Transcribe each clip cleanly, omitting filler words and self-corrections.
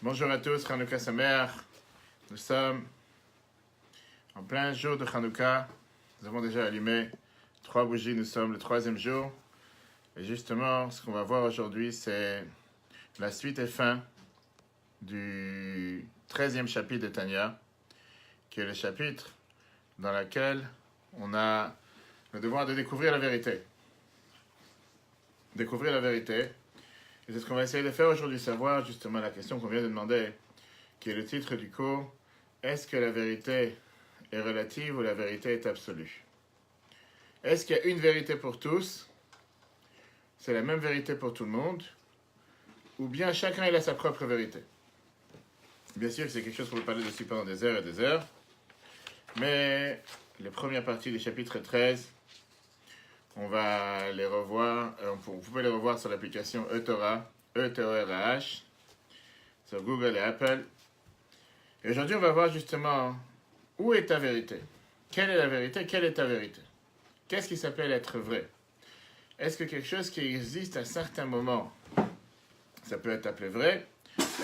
Bonjour à tous, Hanouka Sameach. Nous sommes en plein jour de Hanouka. Nous avons déjà allumé 3 bougies, nous sommes le 3e jour. Et justement, ce qu'on va voir aujourd'hui, c'est la suite et fin du 13e chapitre de Tanya, qui est le chapitre dans lequel on a le devoir de découvrir la vérité. Découvrir la vérité. Et c'est ce qu'on va essayer de faire aujourd'hui, savoir justement la question qu'on vient de demander, qui est le titre du cours. Est-ce que la vérité est relative ou la vérité est absolue? Est-ce qu'il y a une vérité pour tous? C'est la même vérité pour tout le monde? Ou bien chacun il a sa propre vérité? Bien sûr que c'est quelque chose qu'on peut parler dessus pendant des heures et des heures. Mais les premières parties du chapitre 13, on va les revoir, vous pouvez les revoir sur l'application eTorah, E-T-O-R-A-H, sur Google et Apple. Et aujourd'hui, on va voir justement où est ta vérité. Quelle est la vérité? Quelle est ta vérité? Qu'est-ce qui s'appelle être vrai? Est-ce que quelque chose qui existe à certains moments, ça peut être appelé vrai?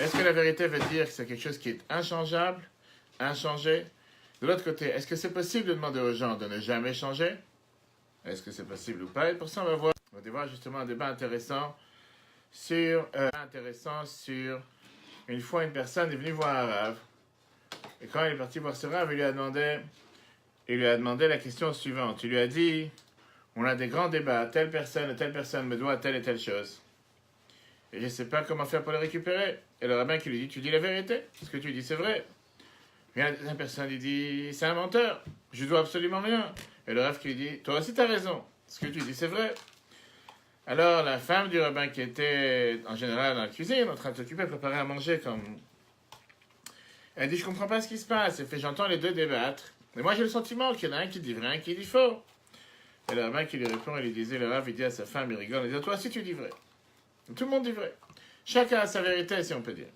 Est-ce que la vérité veut dire que c'est quelque chose qui est inchangeable, inchangé? De l'autre côté, est-ce que c'est possible de demander aux gens de ne jamais changer? Est-ce que c'est possible ou pas? Et pour ça, on va voir justement un débat intéressant sur une fois une personne est venue voir un rave. Et quand il est parti voir ce rave, il lui a demandé la question suivante. Il lui a dit, on a des grands débats, telle personne me doit telle et telle chose. Et je ne sais pas comment faire pour le récupérer. Et le rabbin qui lui dit, tu dis la vérité? Ce que tu dis, c'est vrai. Et la deuxième personne lui dit, c'est un menteur, je dois absolument rien. Et le rav qui lui dit, toi aussi tu as raison, ce que tu dis c'est vrai. Alors la femme du rabbin qui était en général dans la cuisine, en train de s'occuper, préparer à manger elle dit, je comprends pas ce qui se passe. Elle fait, j'entends les deux débattre. Mais moi j'ai le sentiment qu'il y en a un qui dit vrai, un qui dit faux. Et le rabbin qui lui répond, il lui disait, le rav il dit à sa femme, il rigole, il dit, toi aussi tu dis vrai. Tout le monde dit vrai. Chacun a sa vérité si on peut dire.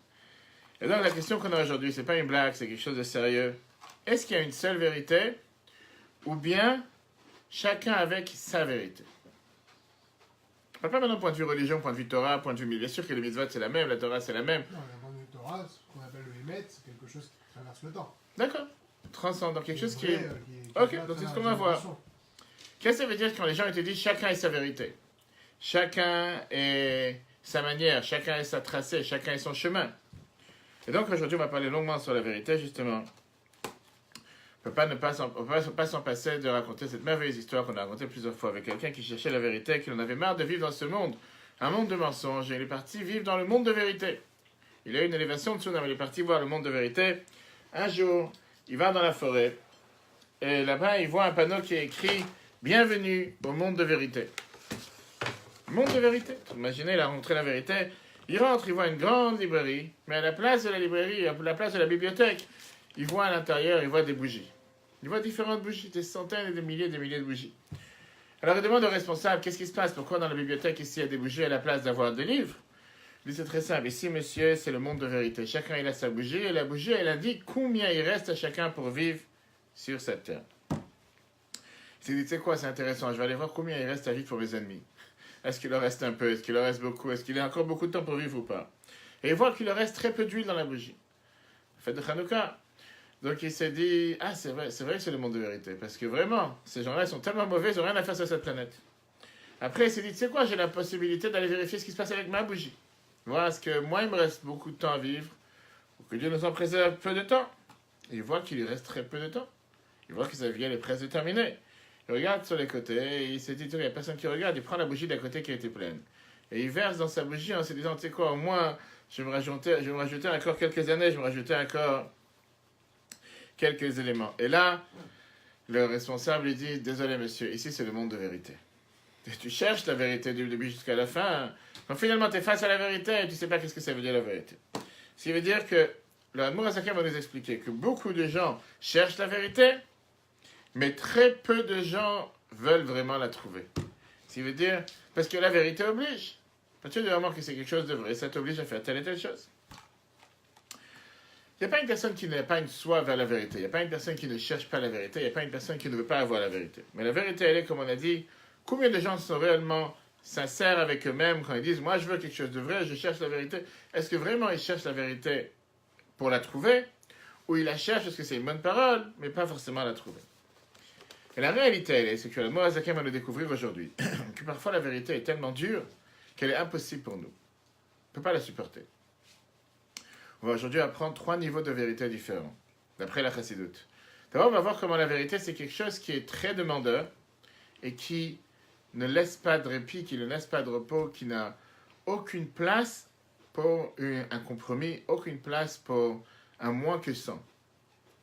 Et donc la question qu'on a aujourd'hui, c'est pas une blague, c'est quelque chose de sérieux. Est-ce qu'il y a une seule vérité? Ou bien, chacun avec sa vérité. Je ne parle pas maintenant point de vue religion, point de vue Torah, point de vue... Bien sûr que le mitzvot c'est la même, la Torah c'est la même. Non, la grande Torah, ce qu'on appelle le Hémet, c'est quelque chose qui traverse le temps. D'accord. Transcendant, quelque chose qui est... qui Ok, donc c'est ce qu'on va voir. Qu'est-ce que ça veut dire quand les gens te disent chacun est sa vérité? Chacun est sa manière, chacun est sa tracée, chacun est son chemin. Et donc aujourd'hui on va parler longuement sur la vérité justement. On ne peut pas s'en passer de raconter cette merveilleuse histoire qu'on a racontée plusieurs fois avec quelqu'un qui cherchait la vérité, qui en avait marre de vivre dans ce monde, un monde de mensonges, et il est parti vivre dans le monde de vérité. Il a eu une élévation de Tsunami, il est parti voir le monde de vérité. Un jour, il va dans la forêt, et là-bas, il voit un panneau qui est écrit « Bienvenue au monde de vérité ». Monde de vérité. Imaginez, il a rencontré la vérité. Il rentre, il voit une grande librairie, mais à la place de la librairie, à la place de la bibliothèque, il voit à l'intérieur, il voit des bougies. Il voit différentes bougies, des centaines et des milliers de bougies. Alors il demande au responsable, qu'est-ce qui se passe? Pourquoi dans la bibliothèque ici il y a des bougies à la place d'avoir des livres? Il dit, c'est très simple. Ici, monsieur, c'est le monde de vérité. Chacun il a sa bougie, et la bougie, elle indique combien il reste à chacun pour vivre sur cette terre. Il s'est dit, tu sais quoi, c'est intéressant, je vais aller voir combien il reste à vivre pour mes ennemis. Est-ce qu'il leur reste un peu? Est-ce qu'il leur reste beaucoup? Est-ce qu'il a encore beaucoup de temps pour vivre ou pas? Et il voit qu'il leur reste très peu d'huile dans la bougie. Fête de Hanouka. Donc il s'est dit, ah c'est vrai que c'est le monde de vérité, parce que vraiment, ces gens-là ils sont tellement mauvais, ils n'ont rien à faire sur cette planète. Après il s'est dit, tu sais quoi, j'ai la possibilité d'aller vérifier ce qui se passe avec ma bougie. Voilà, parce que moi il me reste beaucoup de temps à vivre, pour que Dieu nous en préserve peu de temps. Et il voit qu'il lui reste très peu de temps. Il voit que sa vie elle est presque terminée. Il regarde sur les côtés, et il s'est dit, il n'y a personne qui regarde, il prend la bougie d'à côté qui a été pleine. Et il verse dans sa bougie en se disant, tu sais quoi, au moins, je vais me rajouter encore quelques années, je vais me rajouter encore quelques éléments. Et là, le responsable lui dit, désolé monsieur, ici c'est le monde de vérité. Et tu cherches la vérité du début jusqu'à la fin, quand finalement tu es face à la vérité et tu ne sais pas qu'est-ce que ça veut dire la vérité. Ce qui veut dire que le Admour HaZaken va nous expliquer que beaucoup de gens cherchent la vérité, mais très peu de gens veulent vraiment la trouver. Ce qui veut dire, parce que la vérité oblige. Parce que tu dis que c'est quelque chose de vrai, ça t'oblige à faire telle et telle chose. Il n'y a pas une personne qui n'a pas une soif vers la vérité. Il n'y a pas une personne qui ne cherche pas la vérité. Il n'y a pas une personne qui ne veut pas avoir la vérité. Mais la vérité, elle est, comme on a dit, combien de gens sont réellement sincères avec eux-mêmes quand ils disent moi je veux quelque chose de vrai, je cherche la vérité. Est-ce que vraiment ils cherchent la vérité pour la trouver ou ils la cherchent parce que c'est une bonne parole, mais pas forcément la trouver? Et la réalité, elle est, c'est que le Moazaken va le découvrir aujourd'hui, que parfois la vérité est tellement dure qu'elle est impossible pour nous. On ne peut pas la supporter. On va aujourd'hui apprendre 3 niveaux de vérité différents, d'après la Chassidoute. D'abord, on va voir comment la vérité, c'est quelque chose qui est très demandeur et qui ne laisse pas de répit, qui ne laisse pas de repos, qui n'a aucune place pour un compromis, aucune place pour un moins que 100.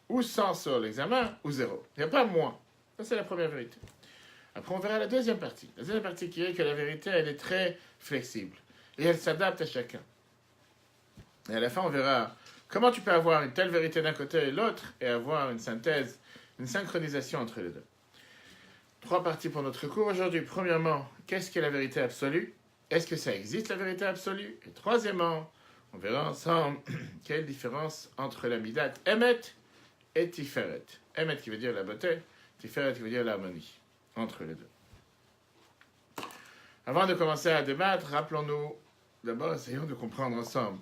Ou 100 sur l'examen, ou 0. Il n'y a pas moins. Ça, c'est la première vérité. Après, on verra la deuxième partie. La deuxième partie qui est que la vérité, elle est très flexible. Et elle s'adapte à chacun. Et à la fin, on verra comment tu peux avoir une telle vérité d'un côté et l'autre et avoir une synthèse, une synchronisation entre les deux. 3 parties pour notre cours aujourd'hui. Premièrement, qu'est-ce qu'est la vérité absolue? Est-ce que ça existe, la vérité absolue? Et troisièmement, on verra ensemble quelle différence entre la midat Emet et Tiferet. Emet qui veut dire la beauté, Tiferet qui veut dire l'harmonie entre les deux. Avant de commencer à débattre, rappelons-nous, d'abord essayons de comprendre ensemble.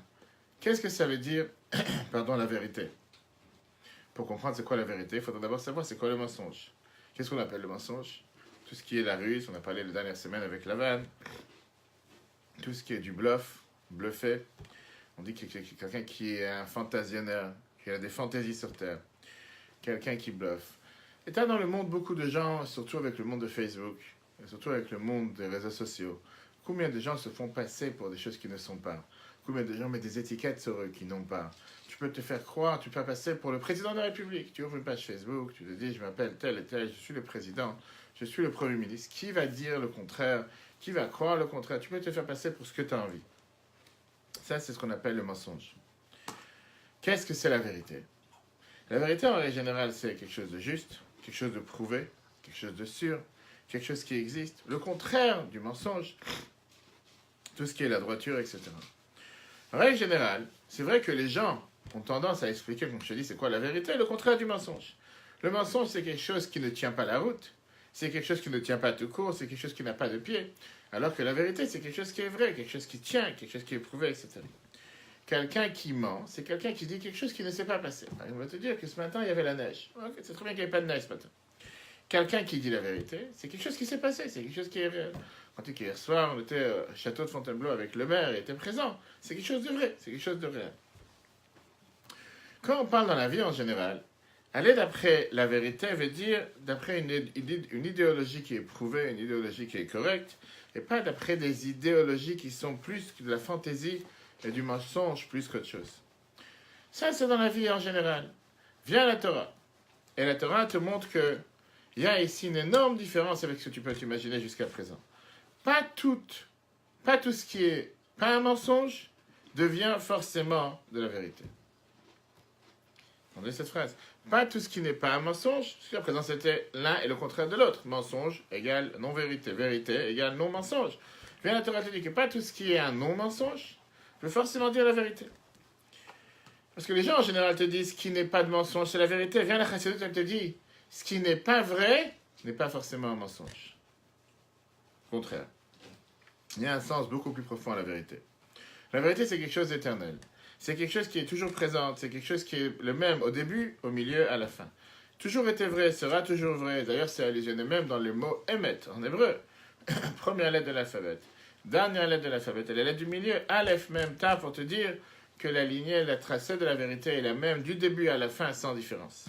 Qu'est-ce que ça veut dire, la vérité? Pour comprendre c'est quoi la vérité, il faudra d'abord savoir c'est quoi le mensonge. Qu'est-ce qu'on appelle le mensonge? Tout ce qui est la ruse, on a parlé la dernière semaine avec Lavan. Tout ce qui est du bluffer. On dit qu'il y a quelqu'un qui est un fantasionneur, qui a des fantaisies sur Terre. Quelqu'un qui bluffe. Et t'as dans le monde beaucoup de gens, surtout avec le monde de Facebook, et surtout avec le monde des réseaux sociaux, combien de gens se font passer pour des choses qui ne sont pas? Combien de gens mettent des étiquettes sur eux qui n'ont pas? Tu peux te faire croire, tu peux passer pour le président de la République. Tu ouvres une page Facebook, tu te dis, je m'appelle tel et tel, je suis le président, je suis le Premier ministre. Qui va dire le contraire? Qui va croire le contraire? Tu peux te faire passer pour ce que tu as envie. Ça, c'est ce qu'on appelle le mensonge. Qu'est-ce que c'est la vérité? La vérité, en règle générale, c'est quelque chose de juste, quelque chose de prouvé, quelque chose de sûr, quelque chose qui existe. Le contraire du mensonge, tout ce qui est la droiture, etc. En règle générale, c'est vrai que les gens ont tendance à expliquer, comme je te dis, c'est quoi la vérité, le contraire du mensonge. Le mensonge, c'est quelque chose qui ne tient pas la route, c'est quelque chose qui ne tient pas tout court, c'est quelque chose qui n'a pas de pied. Alors que la vérité, c'est quelque chose qui est vrai, quelque chose qui tient, quelque chose qui est prouvé, etc. Quelqu'un qui ment, c'est quelqu'un qui dit quelque chose qui ne s'est pas passé. Il va te dire que ce matin, il y avait la neige. Ok, c'est très bien qu'il n'y avait pas de neige ce matin. Quelqu'un qui dit la vérité, c'est quelque chose qui s'est passé, c'est quelque chose qui est réel. Quand tu hier soir, on était au château de Fontainebleau avec le maire, il était présent. C'est quelque chose de vrai, c'est quelque chose de réel. Quand on parle dans la vie en général, aller d'après la vérité veut dire d'après une idéologie qui est prouvée, une idéologie qui est correcte, et pas d'après des idéologies qui sont plus que de la fantaisie et du mensonge plus qu'autre chose. Ça, c'est dans la vie en général. Vient la Torah. Et la Torah te montre que il y a ici une énorme différence avec ce que tu peux t'imaginer jusqu'à présent. Pas tout ce qui est pas un mensonge devient forcément de la vérité. Entendez cette phrase? Pas tout ce qui n'est pas un mensonge, jusqu'à présent c'était l'un et le contraire de l'autre. Mensonge égale non-vérité, vérité égale non-mensonge. Bien la Torah te dit que pas tout ce qui est un non-mensonge veut forcément dire la vérité. Parce que les gens en général te disent ce qui n'est pas de mensonge, c'est la vérité. Viens la Chassidoute, elle te dit ce qui n'est pas vrai n'est pas forcément un mensonge. Au contraire. Il y a un sens beaucoup plus profond à la vérité. La vérité, c'est quelque chose d'éternel. C'est quelque chose qui est toujours présent. C'est quelque chose qui est le même au début, au milieu, à la fin. Toujours été vrai, sera toujours vrai. D'ailleurs, c'est allusionné même dans le mot Emet, en hébreu. Première lettre de l'alphabet. Dernière lettre de l'alphabet. Et la lettre du milieu, Aleph même, Ta, pour te dire que la lignée, la tracée de la vérité est la même du début à la fin, sans différence.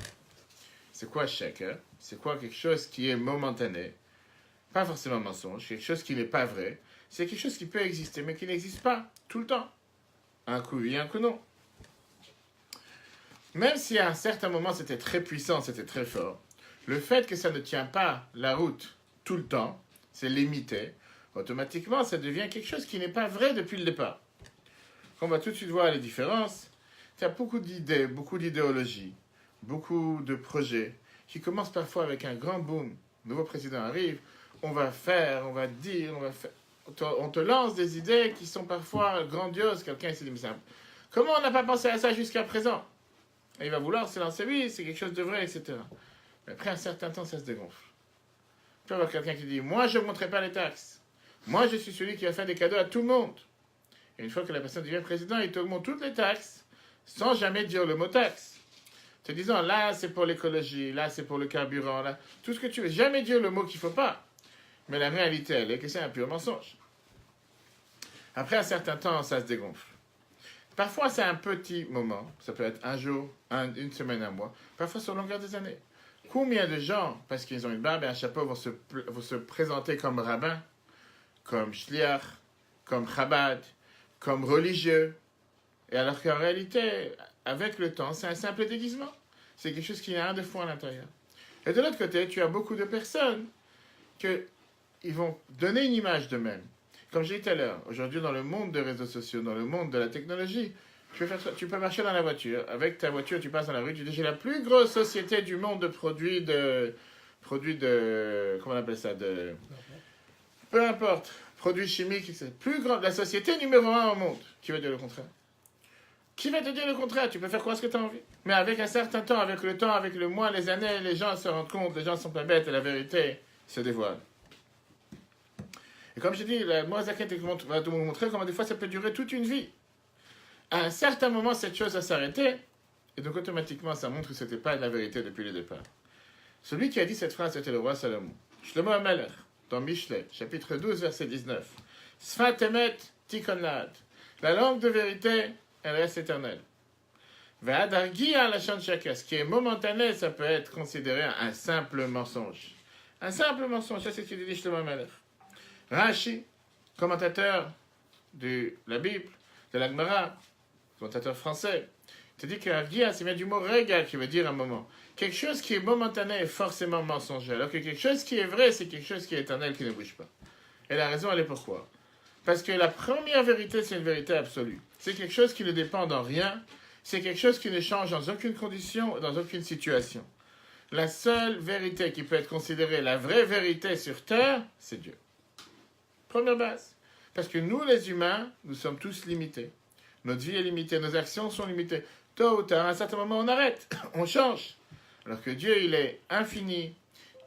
C'est quoi chacun? C'est quoi quelque chose qui est momentané? Pas forcément mensonge, quelque chose qui n'est pas vrai. C'est quelque chose qui peut exister, mais qui n'existe pas tout le temps. Un coup oui, un coup non. Même si à un certain moment c'était très puissant, c'était très fort, le fait que ça ne tient pas la route tout le temps, c'est limité, automatiquement ça devient quelque chose qui n'est pas vrai depuis le départ. On va tout de suite voir les différences. Il y a beaucoup d'idées, beaucoup d'idéologies, beaucoup de projets qui commencent parfois avec un grand boom. Le nouveau président arrive, on va faire, on va dire, on va faire. On te lance des idées qui sont parfois grandioses. Quelqu'un s'est dit, mais comment on n'a pas pensé à ça jusqu'à présent? Et il va vouloir se lancer, oui, c'est quelque chose de vrai, etc. Mais après un certain temps, ça se dégonfle. Tu peux avoir quelqu'un qui dit, moi je ne monterai pas les taxes. Moi, je suis celui qui va faire des cadeaux à tout le monde. Et une fois que la personne devient président, il t'augmente toutes les taxes, sans jamais dire le mot taxe. Te disant, là, c'est pour l'écologie, là, c'est pour le carburant, là, tout ce que tu veux. Jamais dire le mot qu'il ne faut pas. Mais la réalité, elle est que c'est un pur mensonge. Après un certain temps, ça se dégonfle. Parfois, c'est un petit moment. Ça peut être un jour, une semaine, un mois. Parfois, sur longueur des années. Combien de gens, parce qu'ils ont une barbe et un chapeau, vont se présenter comme rabbins, comme shliach, comme chabad, comme religieux. Et alors qu'en réalité, avec le temps, c'est un simple déguisement. C'est quelque chose qui n'a rien de fou à l'intérieur. Et de l'autre côté, tu as beaucoup de personnes qui vont donner une image d'eux-mêmes. Comme j'ai dit tout à l'heure, aujourd'hui dans le monde des réseaux sociaux, dans le monde de la technologie, tu peux marcher dans la voiture. Avec ta voiture, tu passes dans la rue, tu dis j'ai la plus grosse société du monde de produits de comment on appelle ça, peu importe, produits chimiques, etc. Plus grande, la société numéro 1 au monde. Qui va dire le contraire? Qui va te dire le contraire? Tu peux faire quoi ce que tu as envie. Mais avec un certain temps, avec le temps, avec le mois, les années, les gens se rendent compte, les gens ne sont pas bêtes et la vérité se dévoile. Et comme je dis, la Moazaken va te montrer comment des fois ça peut durer toute une vie. À un certain moment, cette chose va s'arrêter, et donc automatiquement, ça montre que ce n'était pas la vérité depuis le départ. Celui qui a dit cette phrase, c'était le roi Salomon. Shlomo HaMelech, dans Mishlei, chapitre 12, verset 19. Sfat emet tikon laad. La langue de vérité, elle reste éternelle. Ve'adargia lashon shakar. Ce qui est momentané, ça peut être considéré un simple mensonge. Un simple mensonge, ça c'est ce qu'il dit Shlomo HaMelech. Rashi, commentateur de la Bible, de la Gemara, commentateur français, te dit que Argia, c'est bien du mot rega qui veut dire un moment. Quelque chose qui est momentané est forcément mensonger, alors que quelque chose qui est vrai, c'est quelque chose qui est éternel, qui ne bouge pas. Et la raison, elle est pourquoi? Parce que la première vérité, c'est une vérité absolue. C'est quelque chose qui ne dépend en rien, c'est quelque chose qui ne change dans aucune condition, dans aucune situation. La seule vérité qui peut être considérée la vraie vérité sur Terre, c'est Dieu. Première base. Parce que nous, les humains, nous sommes tous limités. Notre vie est limitée, nos actions sont limitées. Tôt ou tard, à un certain moment, on arrête, on change. Alors que Dieu, il est infini,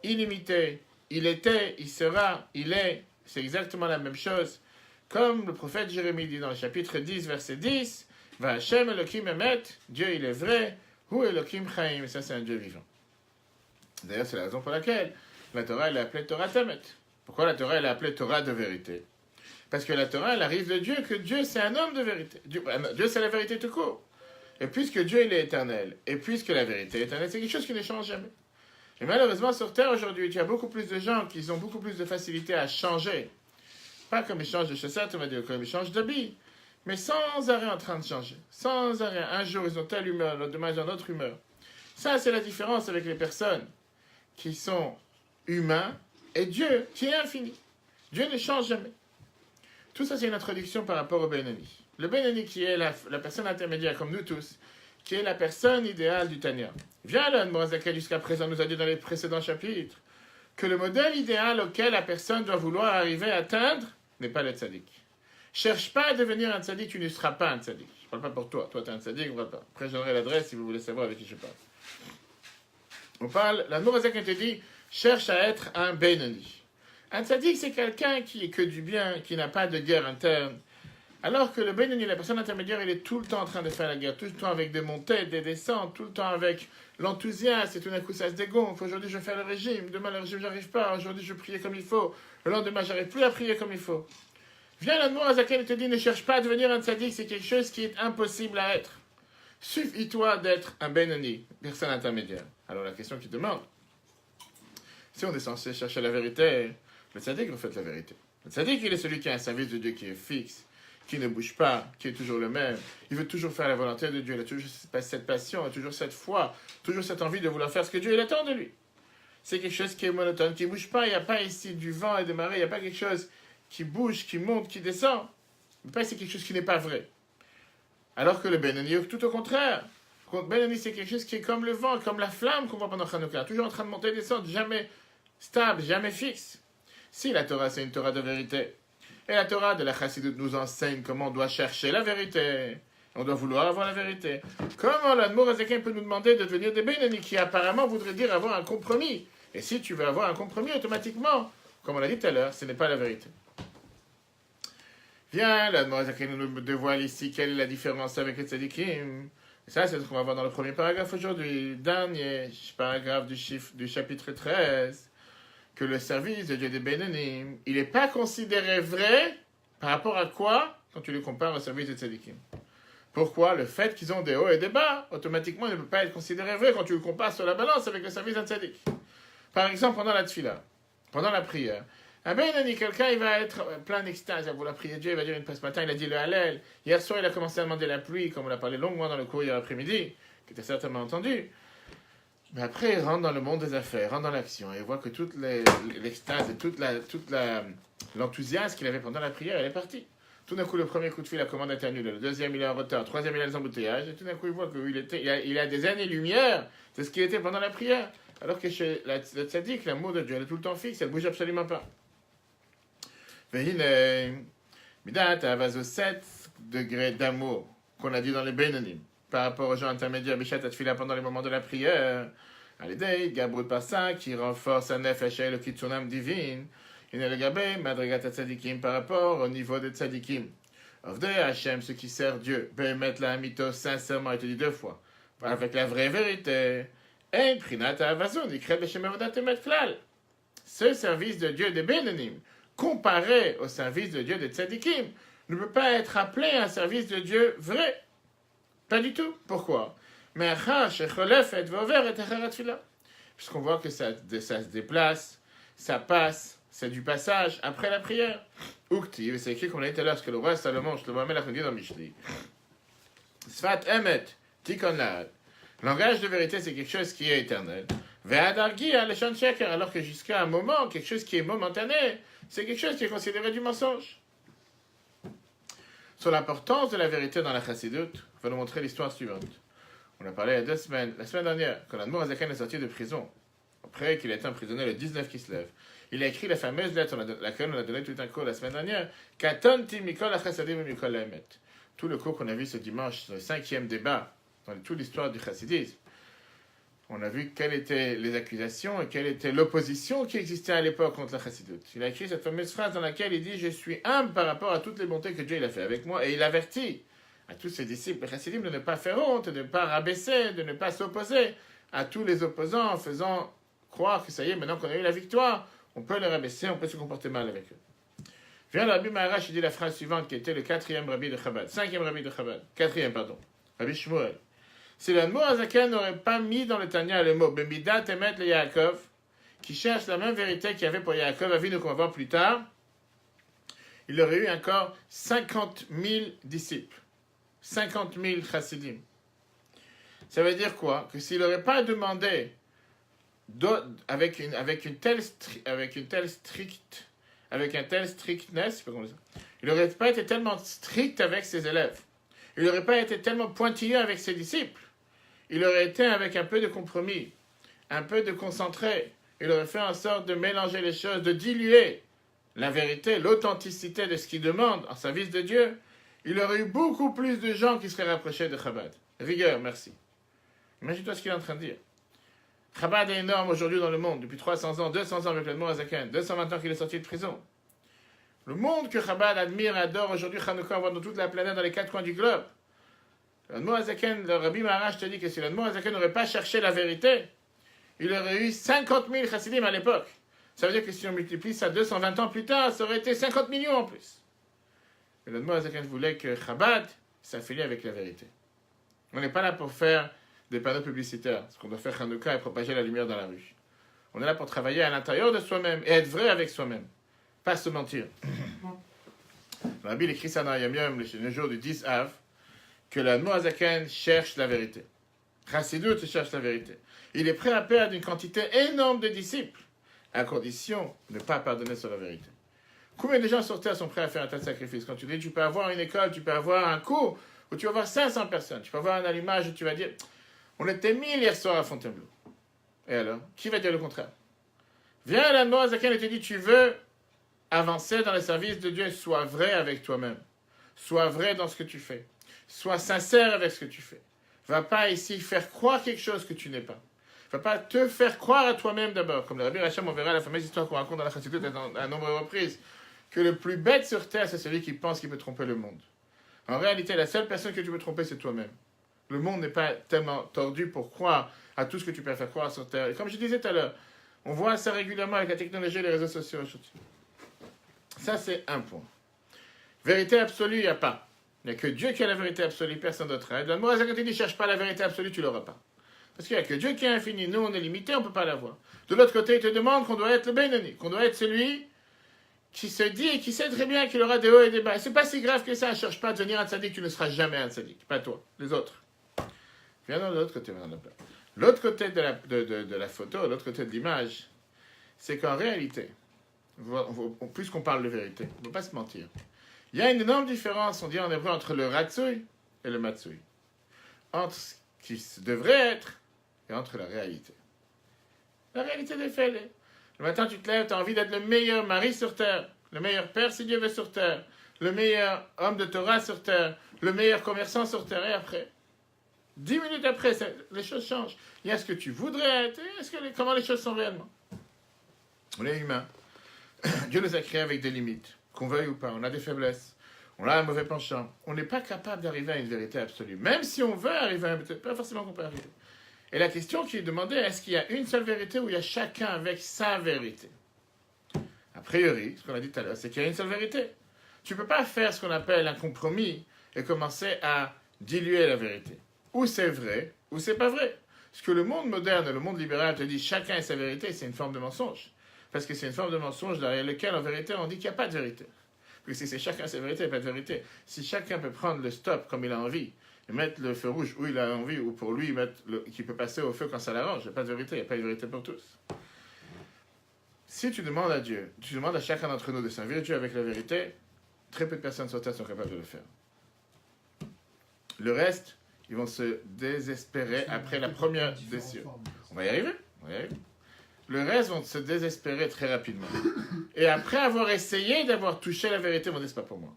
illimité, il était, il sera, il est. C'est exactement la même chose. Comme le prophète Jérémie dit dans le chapitre 10, verset 10, « Va Hashem Elohim Emet » Dieu, il est vrai, « Hu Elohim Chaim » et ça, c'est un Dieu vivant. D'ailleurs, c'est la raison pour laquelle la Torah, elle est appelée Torah Tamet. Pourquoi la Torah, elle est appelée Torah de vérité? Parce que la Torah, elle arrive de Dieu, que Dieu, c'est un homme de vérité. Dieu, c'est la vérité tout court. Et puisque Dieu, il est éternel, et puisque la vérité est éternelle, c'est quelque chose qui ne change jamais. Et malheureusement, sur Terre, aujourd'hui, il y a beaucoup plus de gens qui ont beaucoup plus de facilité à changer. Pas comme ils changent de chaussettes, on va dire, comme ils changent d'habits, mais sans arrêt en train de changer. Sans arrêt. Un jour, ils ont telle humeur, l'autre demain, ils ont une autre humeur. Ça, c'est la différence avec les personnes qui sont humains et Dieu qui est infini. Dieu ne change jamais. Tout ça, c'est une introduction par rapport au Benoni. Le Benoni qui est la personne intermédiaire, comme nous tous, qui est la personne idéale du Tanya. Viens là, Moazaken jusqu'à présent nous a dit dans les précédents chapitres que le modèle idéal auquel la personne doit vouloir arriver à atteindre n'est pas le tzaddik. Cherche pas à devenir un tzaddik, tu ne seras pas un tzaddik. Je ne parle pas pour toi. Toi, tu es un tzaddik, on va pas. Après, je donnerai l'adresse si vous voulez savoir avec qui je parle. On parle, la Moazaken te dit, cherche à être un Benoni. Un tzaddik, c'est quelqu'un qui est que du bien, qui n'a pas de guerre interne. Alors que le Benoni, la personne intermédiaire, il est tout le temps en train de faire la guerre, tout le temps avec des montées, des descentes, tout le temps avec l'enthousiasme, et tout d'un coup ça se dégonfle. Aujourd'hui je fais le régime, demain le régime j'arrive pas, aujourd'hui je priais comme il faut, le lendemain j'arrive plus à prier comme il faut. Viens là, Moazaken et te dit, ne cherche pas à devenir un tzaddik, c'est quelque chose qui est impossible à être. Suffit-toi d'être un Benoni, personne intermédiaire. Alors la question qui demande, si on est censé chercher la vérité, le tzaddik reflète la vérité. Le tzaddik, il est celui qui a un service de Dieu qui est fixe, qui ne bouge pas, qui est toujours le même. Il veut toujours faire la volonté de Dieu. Il a toujours cette passion, il a toujours cette foi, toujours cette envie de vouloir faire ce que Dieu il attend de lui. C'est quelque chose qui est monotone, qui ne bouge pas. Il n'y a pas ici du vent et des marées. Il n'y a pas quelque chose qui bouge, qui monte, qui descend. Mais pas c'est quelque chose qui n'est pas vrai. Alors que le Benoni, tout au contraire. Le Benoni, c'est quelque chose qui est comme le vent, comme la flamme qu'on voit pendant Hanouka. Toujours en train de monter et descendre, jamais stable, jamais fixe. Si la Torah, c'est une Torah de vérité, et la Torah de la Chassidut nous enseigne comment on doit chercher la vérité. On doit vouloir avoir la vérité. Comment l'Admour Azaken peut nous demander de devenir des Benoni qui apparemment voudrait dire avoir un compromis. Et si tu veux avoir un compromis, automatiquement, comme on l'a dit tout à l'heure, ce n'est pas la vérité. Bien, la Moazaken nous dévoile ici quelle est la différence avec les tzadikim. Et ça, c'est ce qu'on va voir dans le premier paragraphe aujourd'hui. Dernier paragraphe du chapitre 13. Que le service de Dieu des Bénénim, il n'est pas considéré vrai par rapport à quoi quand tu le compares au service des tzadikim. Pourquoi? Le fait qu'ils ont des hauts et des bas, automatiquement, il ne peut pas être considéré vrai quand tu le compares sur la balance avec le service d'un tzadik. Par exemple, pendant la tfila, pendant la prière, un Bénéni, quelqu'un, il va être plein d'extase, il va vouloir prier Dieu, il va dire une passe matin, il a dit le Hallel. Hier soir, il a commencé à demander la pluie, comme on l'a parlé longuement dans le cours hier après-midi, qui était certainement entendu. Mais après, il rentre dans le monde des affaires, rentre dans l'action, et il voit que toute l'extase et toute l'enthousiasme qu'il avait pendant la prière, elle est partie. Tout d'un coup, le premier coup de fil, la commande est annulée. Le deuxième, il est en retard. Le troisième, il a les embouteillages. Et tout d'un coup, il voit qu'il a des années-lumière de ce qu'il était pendant la prière. Alors que chez le tzaddik, l'amour de Dieu, elle est tout le temps fixe, elle ne bouge absolument pas. Midat avazo 7 degrés d'amour qu'on a dit dans les Bénonim par rapport aux gens intermédiaires, Bishat Atfila pendant les moments de la prière. Aledei, Gabrut Passa, qui renforce un nefesh et le kitsunam divine. Il est le gabé, Madrigat Tzadikim par rapport au niveau des Tzadikim. Ovde Hachem, ceux qui servent Dieu, Behemet la Amito, sincèrement, il te dit 2 fois, avec la vraie vérité. Et Prinat Avazon, il crée le Shemavodat Emet Klal. Ce service de Dieu des Bénonim, comparé au service de Dieu des Tzadikim, ne peut pas être appelé un service de Dieu vrai. Pas du tout. Pourquoi? Puisqu'on voit que ça se déplace, ça passe, c'est du passage après la prière. Ukti, c'est écrit qu'on a été là, parce que le roi Salomon, je le vois même dit dans Mishli. Sfat emet, tikonad. Langage de vérité, c'est quelque chose qui est éternel. Ve'adargi aleshon sheker, alors que jusqu'à un moment, quelque chose qui est momentané, c'est quelque chose qui est considéré du mensonge. Sur l'importance de la vérité dans la Chassidut, je vais nous montrer l'histoire suivante. On a parlé il y a 2 semaines, la semaine dernière, quand l'Admour Azaken est sorti de prison, après qu'il a été emprisonné le 19 qui se lève. Il a écrit la fameuse lettre, laquelle on a donné tout un cours la semaine dernière, Katonti Mikol Achasadim Mikol Laemet. Tout le cours qu'on a vu ce dimanche, le 5e débat, dans toute l'histoire du chassidisme, on a vu quelles étaient les accusations et quelle était l'opposition qui existait à l'époque contre la chassidut. Il a écrit cette fameuse phrase dans laquelle il dit « Je suis humble par rapport à toutes les bontés que Dieu il a fait avec moi » et il avertit à tous ses disciples chassidim de ne pas faire honte, de ne pas rabaisser, de ne pas s'opposer à tous les opposants en faisant croire que ça y est, maintenant qu'on a eu la victoire, on peut les rabaisser, on peut se comporter mal avec eux. Vient le Rabbi Maharash, il dit la phrase suivante qui était le 4e rabbi de Chabad, 5e rabbi de Chabad, 4e, pardon, Rabbi Shmuel. Si l'Admour Azaken n'aurait pas mis dans le Tanya le mot Bemidat Emet le Yaakov, qui cherche la même vérité qu'il y avait pour Yaakov, Avinu qu'on va voir plus tard, il aurait eu encore 50 000 disciples, 50 000 chassidim. Ça veut dire quoi? Que s'il n'aurait pas demandé avec un tel strictness, il n'aurait pas été tellement strict avec ses élèves. Il n'aurait pas été tellement pointilleux avec ses disciples. Il aurait été avec un peu de compromis, un peu de concentré. Il aurait fait en sorte de mélanger les choses, de diluer la vérité, l'authenticité de ce qu'il demande en service de Dieu. Il aurait eu beaucoup plus de gens qui seraient rapprochés de Chabad. Rigueur, merci. Imagine-toi ce qu'il est en train de dire. Chabad est énorme aujourd'hui dans le monde, depuis 300 ans, 200 ans avec l'Admour Azaken, 220 ans qu'il est sorti de prison. Le monde que Chabad admire et adore aujourd'hui, Chanukah, on voit dans toute la planète, dans les 4 coins du globe. L'Admour Azaken, le Rabbi Maharash te dit que si l'Admour Azaken n'aurait pas cherché la vérité, il aurait eu 50 000 chassidim à l'époque. Ça veut dire que si on multiplie ça 220 ans plus tard, ça aurait été 50 millions en plus. Et l'Admour Azaken voulait que Chabad s'affilie avec la vérité. On n'est pas là pour faire des panneaux publicitaires, ce qu'on doit faire Chanukah et propager la lumière dans la rue. On est là pour travailler à l'intérieur de soi-même et être vrai avec soi-même. Pas se mentir. Le Rabbi écrit ça dans Yom Yom, le jour du 10 Av, que l'Admour Azaken cherche la vérité. Chassidut cherche la vérité. Il est prêt à perdre une quantité énorme de disciples, à condition de ne pas pardonner sur la vérité. Combien de gens sur Terre sont prêts à faire un tas de sacrifices? Quand tu dis, tu peux avoir une école, tu peux avoir un cours, où tu vas avoir 500 personnes, tu peux avoir un allumage où tu vas dire, on était 1000 hier soir à Fontainebleau. Et alors, qui va dire le contraire? Viens l'Admour Azaken et te dit, tu veux avancer dans le service de Dieu, sois vrai avec toi-même. Sois vrai dans ce que tu fais. Sois sincère avec ce que tu fais. Va pas ici faire croire quelque chose que tu n'es pas. Va pas te faire croire à toi-même d'abord. Comme le Rabbi Racham, on verra la fameuse histoire qu'on raconte dans la Chassidut à nombreuses reprises, que le plus bête sur terre, c'est celui qui pense qu'il peut tromper le monde. En réalité, la seule personne que tu peux tromper, c'est toi-même. Le monde n'est pas tellement tordu pour croire à tout ce que tu peux faire croire sur terre. Et comme je disais tout à l'heure, on voit ça régulièrement avec la technologie et les réseaux sociaux aujourd'hui. Ça, c'est un point. Vérité absolue, il n'y a pas. Il n'y a que Dieu qui a la vérité absolue, personne d'autre. Dans le Moïse, quand il dit « cherche pas la vérité absolue », tu ne l'auras pas. Parce qu'il n'y a que Dieu qui est infini. Nous, on est limité, on ne peut pas l'avoir. De l'autre côté, il te demande qu'on doit être le Benoni, qu'on doit être celui qui se dit et qui sait très bien qu'il aura des hauts et des bas. C'est pas si grave que ça. Ne cherche pas à devenir un tzaddik, tu ne seras jamais un tzaddik. Pas toi, les autres. Viens dans l'autre côté, madame. L'autre côté de la photo, l'autre côté de l'image, c'est qu'en réalité, puisqu'on parle de vérité, on ne peut pas se mentir. Il y a une énorme différence, on dit en hébreu, entre le ratsui et le matsui. Entre ce qui devrait être et entre la réalité. La réalité des faits, le matin tu te lèves, tu as envie d'être le meilleur mari sur terre, le meilleur père si Dieu veut sur terre, le meilleur homme de Torah sur terre, le meilleur commerçant sur terre, et après 10 minutes après, les choses changent. Il y a ce que tu voudrais être, et comment les choses sont réellement. On est humain. Dieu nous a créés avec des limites, qu'on veuille ou pas. On a des faiblesses, on a un mauvais penchant. On n'est pas capable d'arriver à une vérité absolue. Même si on veut arriver à une vérité, pas forcément qu'on peut arriver. Et la question qui est demandée, est-ce qu'il y a une seule vérité ou il y a chacun avec sa vérité? A priori, ce qu'on a dit tout à l'heure, c'est qu'il y a une seule vérité. Tu ne peux pas faire ce qu'on appelle un compromis et commencer à diluer la vérité. Ou c'est vrai, ou c'est pas vrai. Ce que le monde moderne, le monde libéral te dit chacun a sa vérité, c'est une forme de mensonge. Parce que c'est une forme de mensonge derrière laquelle, en vérité, on dit qu'il n'y a pas de vérité. Parce que si c'est chacun sa vérité, il n'y a pas de vérité. Si chacun peut prendre le stop comme il a envie, et mettre le feu rouge où il a envie, ou pour lui, qu'il peut passer au feu quand ça l'arrange, il n'y a pas de vérité, il n'y a pas de vérité pour tous. Si tu demandes à Dieu, tu demandes à chacun d'entre nous de servir Dieu avec la vérité, très peu de personnes sur terre sont capables de le faire. Le reste, ils vont se désespérer après la première décision. On va y arriver, Le reste vont se désespérer très rapidement. Et après avoir essayé d'avoir touché la vérité, vont dire, c'est pas pour moi.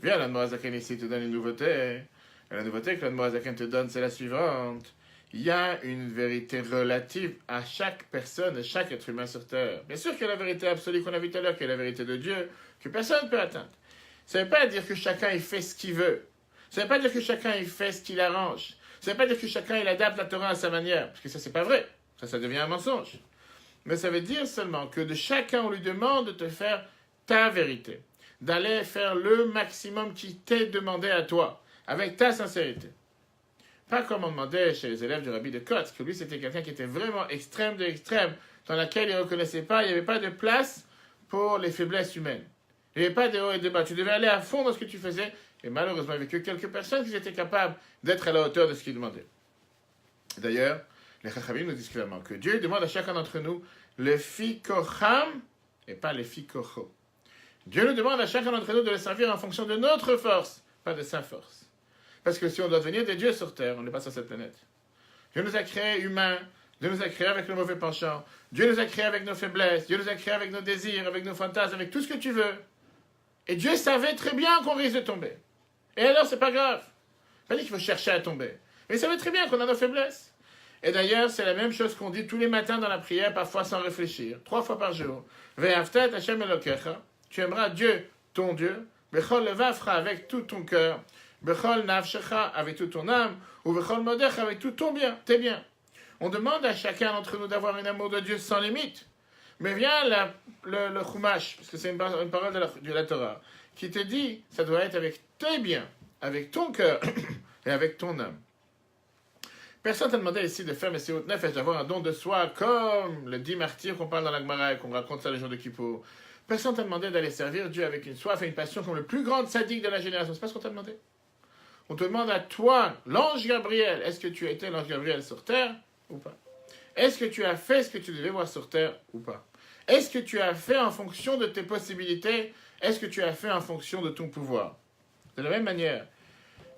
Viens, l'Admorazaken ici te donne une nouveauté. Et la nouveauté que l'Admorazaken te donne, c'est la suivante. Il y a une vérité relative à chaque personne, à chaque être humain sur Terre. Bien sûr qu'il y a la vérité absolue qu'on a vue tout à l'heure, qui est la vérité de Dieu, que personne ne peut atteindre. Ça ne veut pas dire que chacun il fait ce qu'il veut. Ça ne veut pas dire que chacun il fait ce qu'il arrange. Ça ne veut pas dire que chacun il adapte la Torah à sa manière. Parce que ça, c'est pas vrai. Ça devient un mensonge. Mais ça veut dire seulement que de chacun, on lui demande de te faire ta vérité. D'aller faire le maximum qui t'est demandé à toi, avec ta sincérité. Pas comme on demandait chez les élèves du Rabbi de Kotz, que lui c'était quelqu'un qui était vraiment extrême de l'extrême, dans laquelle il ne reconnaissait pas, il n'y avait pas de place pour les faiblesses humaines. Il n'y avait pas de haut et de bas. Tu devais aller à fond dans ce que tu faisais, et malheureusement, il n'y avait que quelques personnes qui étaient capables d'être à la hauteur de ce qu'il demandait. D'ailleurs, les Chachamim nous disent clairement que Dieu demande à chacun d'entre nous le fikocham et pas le fikocho. Dieu nous demande à chacun d'entre nous de le servir en fonction de notre force, pas de sa force. Parce que si on doit devenir des dieux sur terre, on n'est pas sur cette planète. Dieu nous a créés humains, Dieu nous a créés avec le mauvais penchant, Dieu nous a créés avec nos faiblesses, Dieu nous a créés avec nos désirs, avec nos fantasmes, avec tout ce que tu veux. Et Dieu savait très bien qu'on risque de tomber. Et alors, c'est pas grave. Pas dit qu'il faut chercher à tomber. Mais il savait très bien qu'on a nos faiblesses. Et d'ailleurs, c'est la même chose qu'on dit tous les matins dans la prière, parfois sans réfléchir, 3 fois par jour. Ve'avtat Hashem Elokecha. Tu aimeras Dieu, ton Dieu, Bechol levavcha, avec tout ton cœur, Bechol nafshecha, avec toute ton âme, ou Bechol modecha, avec tout ton bien, tes biens. On demande à chacun d'entre nous d'avoir un amour de Dieu sans limite. Mais vient le Chumash, parce que c'est une parole de la Torah, qui te dit, ça doit être avec tes biens, avec ton cœur et avec ton âme. Personne t'a demandé ici de faire Messihout Nefesh, d'avoir un don de soi, comme le 10 martyrs qu'on parle dans la Gemara et qu'on raconte ça le jour de Kippour. Personne t'a demandé d'aller servir Dieu avec une soif et une passion comme le plus grand sadique de la génération. C'est pas ce qu'on t'a demandé. On te demande à toi, l'ange Gabriel, est-ce que tu as été l'ange Gabriel sur terre ou pas? Est-ce que tu as fait ce que tu devais voir sur terre ou pas? Est-ce que tu as fait en fonction de tes possibilités? Est-ce que tu as fait en fonction de ton pouvoir? De la même manière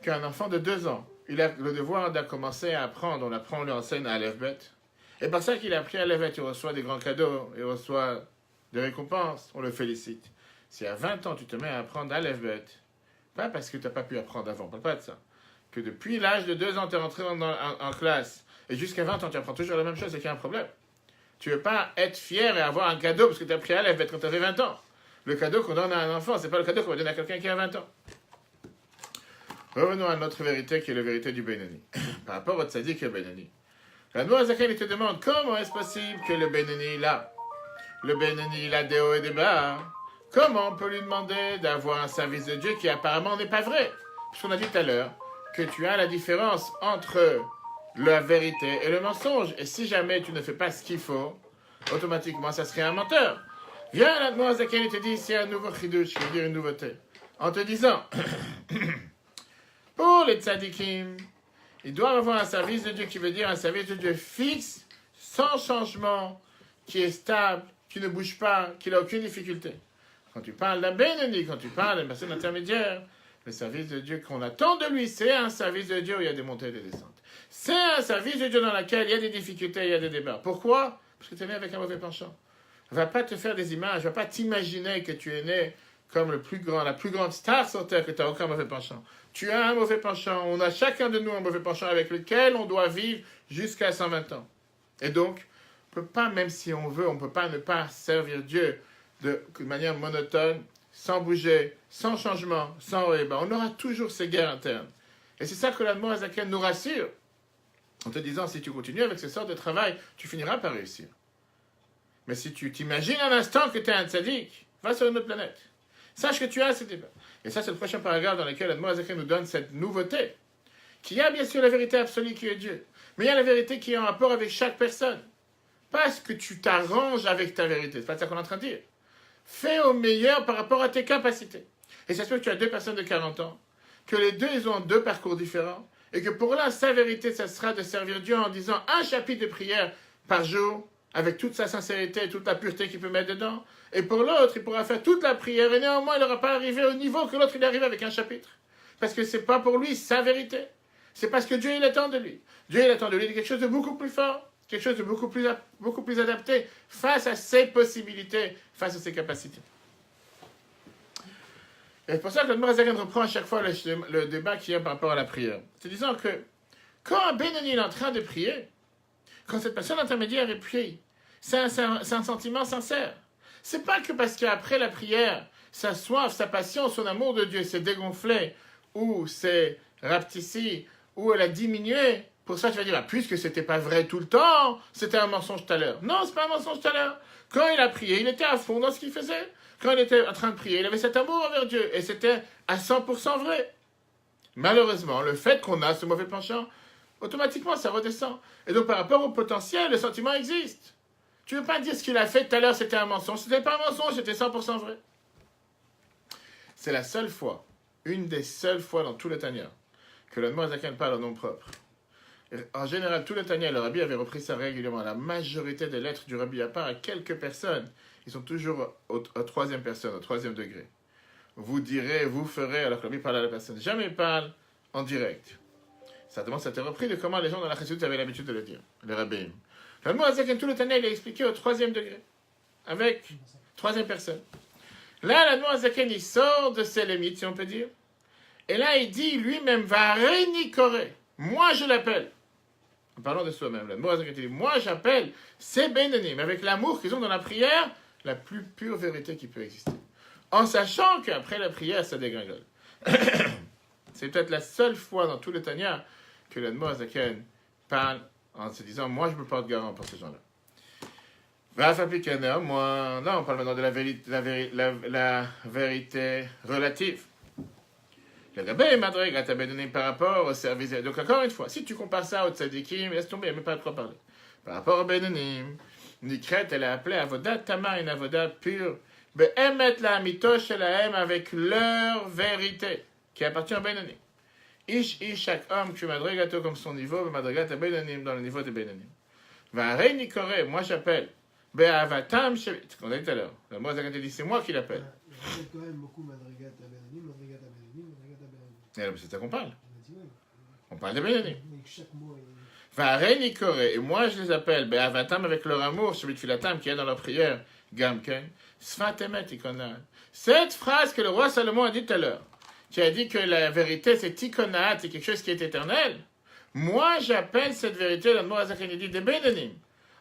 qu'un enfant de 2 ans, il a le devoir de commencer à apprendre, on lui enseigne à Aleph Bet. Et par ça qu'il a appris à Aleph Bet, il reçoit des grands cadeaux, il reçoit des récompenses, on le félicite. Si à 20 ans tu te mets à apprendre Aleph Bet, pas parce que tu n'as pas pu apprendre avant, on parle pas de ça, que depuis l'âge de 2 ans tu es rentré en classe, et jusqu'à 20 ans tu apprends toujours la même chose, c'est qu'il y a un problème. Tu ne veux pas être fier et avoir un cadeau parce que tu as appris Aleph Bet quand tu avais 20 ans. le cadeau qu'on donne à un enfant, c'est pas le cadeau qu'on va donner à quelqu'un qui a 20 ans. Revenons à notre vérité qui est la vérité du Benoni. Par rapport au tzaddik et au Benoni. La Noazaken, il te demande comment est-ce possible que le Benoni là, le Benoni, il a des hauts et des bas. Comment on peut lui demander d'avoir un service de Dieu qui apparemment n'est pas vrai? Puisqu'on a dit tout à l'heure que tu as la différence entre la vérité et le mensonge. Et si jamais tu ne fais pas ce qu'il faut, automatiquement, ça serait un menteur. Viens, la Noazaken, il te dit, c'est un nouveau chidouche, qui veut dire une nouveauté. En te disant, pour les tzadikim, ils doivent avoir un service de Dieu qui veut dire un service de Dieu fixe, sans changement, qui est stable, qui ne bouge pas, qui n'a aucune difficulté. Quand tu parles d'un Benoni, quand tu parles d'une personne intermédiaire, le service de Dieu qu'on attend de lui, c'est un service de Dieu où il y a des montées et des descentes. C'est un service de Dieu dans lequel il y a des difficultés, il y a des débats. Pourquoi? Parce que tu es né avec un mauvais penchant. Ne va pas te faire des images, ne va pas t'imaginer que tu es né comme la plus grande star sur Terre, que tu n'as aucun mauvais penchant. Tu as un mauvais penchant, on a chacun de nous un mauvais penchant avec lequel on doit vivre jusqu'à 120 ans. Et donc, on ne peut pas, même si on veut, on ne peut pas ne pas servir Dieu de manière monotone, sans bouger, sans changement, sans rébat. On aura toujours ces guerres internes. Et c'est ça que la Moazaken nous rassure, en te disant, si tu continues avec ce sort de travail, tu finiras par réussir. Mais si tu t'imagines un instant que tu es un tzaddik, va sur une autre planète. Sache que tu as ces débats. Et ça, c'est le prochain paragraphe dans lequel la Moazaken nous donne cette nouveauté, qu'il y a bien sûr la vérité absolue qui est Dieu, mais il y a la vérité qui est en rapport avec chaque personne. Pas ce que tu t'arranges avec ta vérité, c'est pas ça qu'on est en train de dire. Fais au meilleur par rapport à tes capacités. Et ça se peut que tu as deux personnes de 40 ans, que les deux, ils ont deux parcours différents, et que pour l'un, sa vérité, ça sera de servir Dieu en disant un chapitre de prière par jour, avec toute sa sincérité et toute la pureté qu'il peut mettre dedans. Et pour l'autre, il pourra faire toute la prière, et néanmoins, il n'aura pas arrivé au niveau que l'autre, il est arrivé avec un chapitre. Parce que c'est pas pour lui sa vérité. C'est parce que Dieu, il attend de lui. Dieu, il attend de lui quelque chose de beaucoup plus fort, quelque chose de beaucoup plus adapté face à ses possibilités, face à ses capacités. Et c'est pour ça que le Moazaken reprend à chaque fois le débat qu'il y a par rapport à la prière. C'est disant que quand un Benoni est en train de prier, quand cette personne intermédiaire est priée, c'est un sentiment sincère. C'est pas que parce qu'après la prière, sa soif, sa passion, son amour de Dieu s'est dégonflé, ou s'est rapetissé, ou elle a diminué. Pour ça, tu vas dire, puisque c'était pas vrai tout le temps, c'était un mensonge tout à l'heure. Non, c'est pas un mensonge tout à l'heure. Quand il a prié, il était à fond dans ce qu'il faisait. Quand il était en train de prier, il avait cet amour envers Dieu. Et c'était à 100% vrai. Malheureusement, le fait qu'on a ce mauvais penchant, automatiquement, ça redescend. Et donc, par rapport au potentiel, le sentiment existe. Tu ne veux pas dire ce qu'il a fait tout à l'heure, c'était un mensonge. C'était pas un mensonge, c'était 100% vrai. C'est la seule fois, une des seules fois dans tout le Tanya, que le Moazaken parle en nom propre. En général, tout le Tanya, le Rabbi avait repris ça régulièrement. La majorité des lettres du Rabbi, à part à quelques personnes, ils sont toujours à troisième personne, au troisième degré. Vous direz, vous ferez, alors que le Rabbi parle à la personne. Jamais il parle en direct. Certainement, ça a été repris de comment les gens dans la Chassidut avaient l'habitude de le dire, les rabbins. Le Moazaken, tout le Tanya, il a expliqué au troisième degré, avec troisième personne. Là, la Moazaken, il sort de ses limites, si on peut dire. Et là, il dit lui-même, va rénicorer. Moi, je l'appelle. En parlant de soi-même, la Moazaken dit, moi, j'appelle ces Bénonim, avec l'amour qu'ils ont dans la prière, la plus pure vérité qui peut exister. En sachant qu'après la prière, ça dégringole. C'est peut-être la seule fois dans tout le Tanya que le Moazaken parle en se disant, moi, je me porte garant pour ces gens-là. Moi, là, on parle maintenant de la vérité relative. Le Gabé Madreg a Bénonim par rapport au service. Donc, encore une fois, si tu compares ça au Tzadikim, laisse tomber, il n'y a même pas de quoi parler. Par rapport au Bénonim, Nikret, elle a appelé Avodat Tama, une Avodat pure. Be'emet la mitosh shelahem, avec leur vérité, qui appartient au Bénonim. Ish, chaque homme, tu madrigato comme son niveau, madrigat à Bénonim, dans le niveau de Bénonim. Va Nikore, moi j'appelle. Be'avatam, ce qu'on a dit tout à l'heure. Le mot Zakat dit, c'est moi qui l'appelle. Il y a quand même beaucoup Madrigat à Bénonim, Madrigat à Bénonim, Madrigat à Bénonim. C'est ça qu'on parle. On a dit, ouais. On parle de Bénonim. Mais chaque mot est... Va Nikore, et moi je les appelle. Be'avatam, avec leur amour, celui de Filatam qui est dans leur prière. Gamken. Sfatemet ikonat. Cette phrase que le roi Salomon a dit tout à l'heure, qui a dit que la vérité c'est ikonat, c'est quelque chose qui est éternel. Moi j'appelle cette vérité, le mot dit des Bénonim.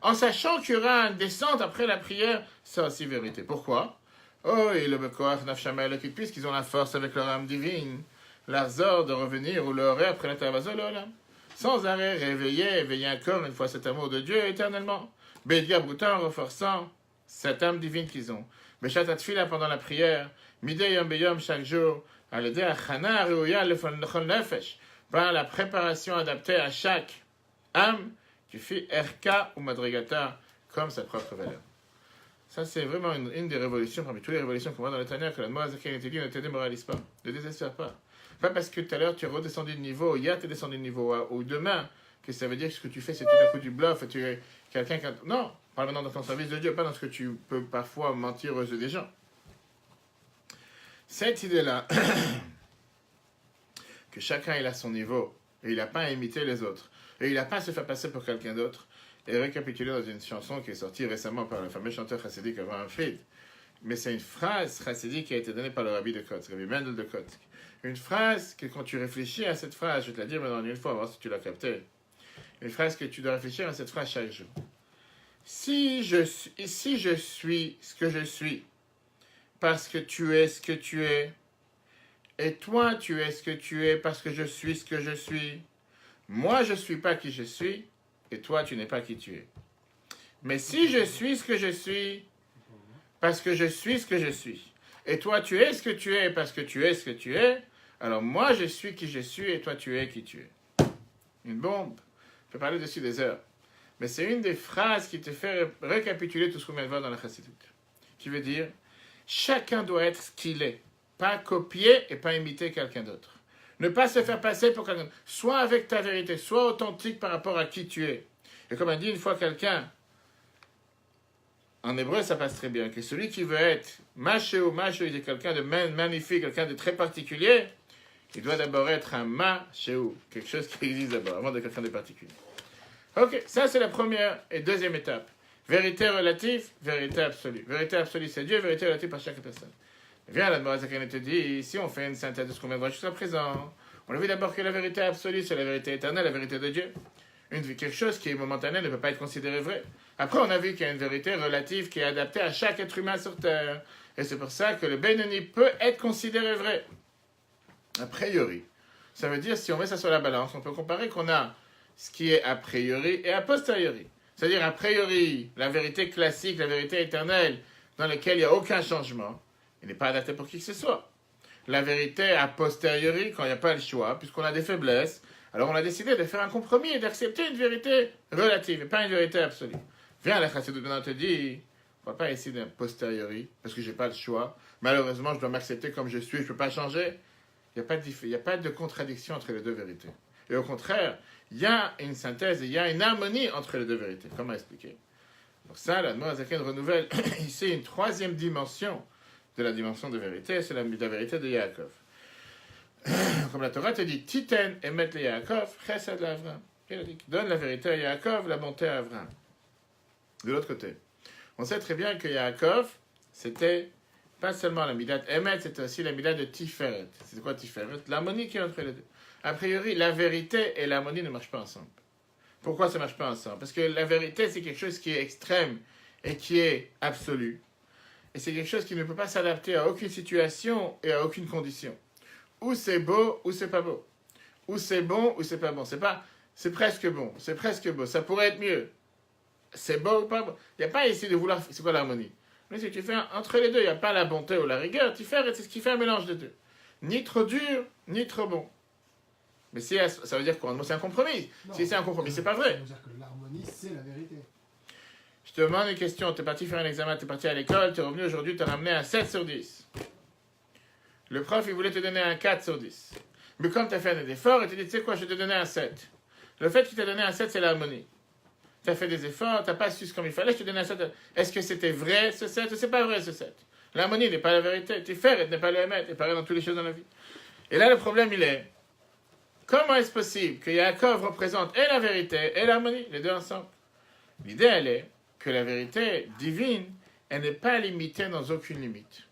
En sachant qu'il y aura une descente après la prière, c'est aussi vérité. Pourquoi? Oh, et le Bekoach Nafshama Elokit, puisqu'ils ont la force avec leur âme divine, l'Arzor de revenir ou leur après la Tavazol Olam. Sans arrêt, éveiller encore une fois cet amour de Dieu éternellement. Bédia Boutan, renforçant cette âme divine qu'ils ont. Beshat Atfila pendant la prière, Midei Yom Beyom chaque jour, à l'aider à Chana, Reuya, le Chol Nefesh, par la préparation adaptée à chaque âme qui fait Erka ou Madrigata comme sa propre valeur. Ça, c'est vraiment une des révolutions, parmi toutes les révolutions qu'on voit dans le Tanya, que la Moazaken était dit, ne te démoralise pas, ne désespère pas. Pas parce que tout à l'heure tu es redescendu de niveau, hier tu es descendu de niveau, ou demain, que ça veut dire que ce que tu fais c'est tout à coup du bluff, et tu es quelqu'un qui... Non, parle maintenant dans ton service de Dieu, pas dans ce que tu peux parfois mentir aux yeux des gens. Cette idée-là, que chacun il a son niveau, et il n'a pas à imiter les autres, et il n'a pas à se faire passer pour quelqu'un d'autre, est récapitulé dans une chanson qui est sortie récemment par le fameux chanteur chassidique Avraham Fried. Mais c'est une phrase chassidique qui a été donnée par le rabbi de Kotsk, Rabbi Mendel de Kotsk. Une phrase que quand tu réfléchis à cette phrase, je vais te la dire maintenant une fois, voir si tu l'as captée. Une phrase que tu dois réfléchir à cette phrase chaque jour. Si je suis ce que je suis, parce que tu es ce que tu es, et toi tu es ce que tu es parce que je suis ce que je suis, moi je ne suis pas qui je suis, et toi tu n'es pas qui tu es. Mais si je suis ce que je suis, parce que je suis ce que je suis, et toi tu es ce que tu es parce que tu es ce que tu es, alors moi je suis qui je suis et toi tu es qui tu es. Une bombe. Je peux parler dessus des heures. Mais c'est une des phrases qui te fait récapituler tout ce qu'on vient de voir dans la Chassidut. Qui veut dire, chacun doit être ce qu'il est. Pas copier et pas imiter quelqu'un d'autre. Ne pas se faire passer pour quelqu'un d'autre. Sois avec ta vérité, sois authentique par rapport à qui tu es. Et comme a dit une fois quelqu'un, en hébreu ça passe très bien, que celui qui veut être Masheu, il est quelqu'un de magnifique, quelqu'un de très particulier, il doit d'abord être un Masheu, quelque chose qui existe d'abord, avant d'être quelqu'un de particulier. Ok, ça c'est la première et deuxième étape. Vérité relative, vérité absolue. Vérité absolue c'est Dieu, vérité relative par chaque personne. Viens, la Moazaken te dit, ici on fait une synthèse de ce qu'on vient de voir jusqu'à présent. On a vu d'abord que la vérité absolue c'est la vérité éternelle, la vérité de Dieu. Quelque chose qui est momentané ne peut pas être considéré vrai. Après, on a vu qu'il y a une vérité relative qui est adaptée à chaque être humain sur Terre. Et c'est pour ça que le Benoni peut être considéré vrai. A priori. Ça veut dire, si on met ça sur la balance, on peut comparer qu'on a ce qui est a priori et a posteriori. C'est-à-dire, a priori, la vérité classique, la vérité éternelle, dans laquelle il n'y a aucun changement, il n'est pas adapté pour qui que ce soit. La vérité a posteriori, quand il n'y a pas le choix, puisqu'on a des faiblesses, alors on a décidé de faire un compromis et d'accepter une vérité relative et pas une vérité absolue. Viens, la Chassidut maintenant te dit, on ne va pas essayer d'un posteriori, parce que je n'ai pas le choix. Malheureusement, je dois m'accepter comme je suis, je ne peux pas changer. Il n'y a pas de contradiction entre les deux vérités. Et au contraire, il y a une synthèse, il y a une harmonie entre les deux vérités. Comment expliquer? Pour ça, la Moazaken renouvelle ici une troisième dimension de la dimension de vérité, c'est la vérité de Yaakov. Comme la Torah te dit, Titen emet le Yaakov, chesed la Avram. Il a dit, donne la vérité à Yaakov, la bonté à Avram. De l'autre côté, on sait très bien que Yaakov, c'était pas seulement la midat emet, c'était aussi la midat de Tiferet. C'est quoi Tiferet? L'harmonie qui est entre les deux. A priori, la vérité et l'harmonie ne marchent pas ensemble. Pourquoi ça ne marche pas ensemble? Parce que la vérité, c'est quelque chose qui est extrême et qui est absolu. Et c'est quelque chose qui ne peut pas s'adapter à aucune situation et à aucune condition. Ou c'est beau, ou c'est pas beau. Ou c'est bon, ou c'est pas bon. C'est presque bon, c'est presque beau. Ça pourrait être mieux. C'est beau ou pas beau. Il n'y a pas ici de vouloir... C'est quoi l'harmonie? Mais si tu fais entre les deux, il n'y a pas la bonté ou la rigueur. Tu fais, c'est ce qui fait un mélange de deux. Ni trop dur, ni trop bon. Mais si, ça veut dire quoi? C'est un compromis. Non, si c'est un compromis, c'est pas vrai. Ça veut dire que l'harmonie, c'est la vérité. Je te demande une question. Tu es parti faire un examen, tu es parti à l'école, tu es revenu aujourd'hui, tu as ramené un 7 sur 10. Le prof, il voulait te donner un 4 sur 10. Mais comme tu as fait des efforts, il te dit, tu sais quoi, je vais te donner un 7. Le fait qu'il t'a donné un 7, c'est l'harmonie. Tu as fait des efforts, tu n'as pas su comme il fallait, je te donne un 7. Est-ce que c'était vrai ce 7 ou c'est pas vrai ce 7? L'harmonie n'est pas la vérité. Tu fais, n'est pas le émettre. Et pareil dans toutes les choses dans la vie. Et là, le problème, il est, comment est-ce possible que Yaakov représente et la vérité et l'harmonie, les deux ensemble? L'idée, elle est que la vérité divine, elle n'est pas limitée dans aucune limite.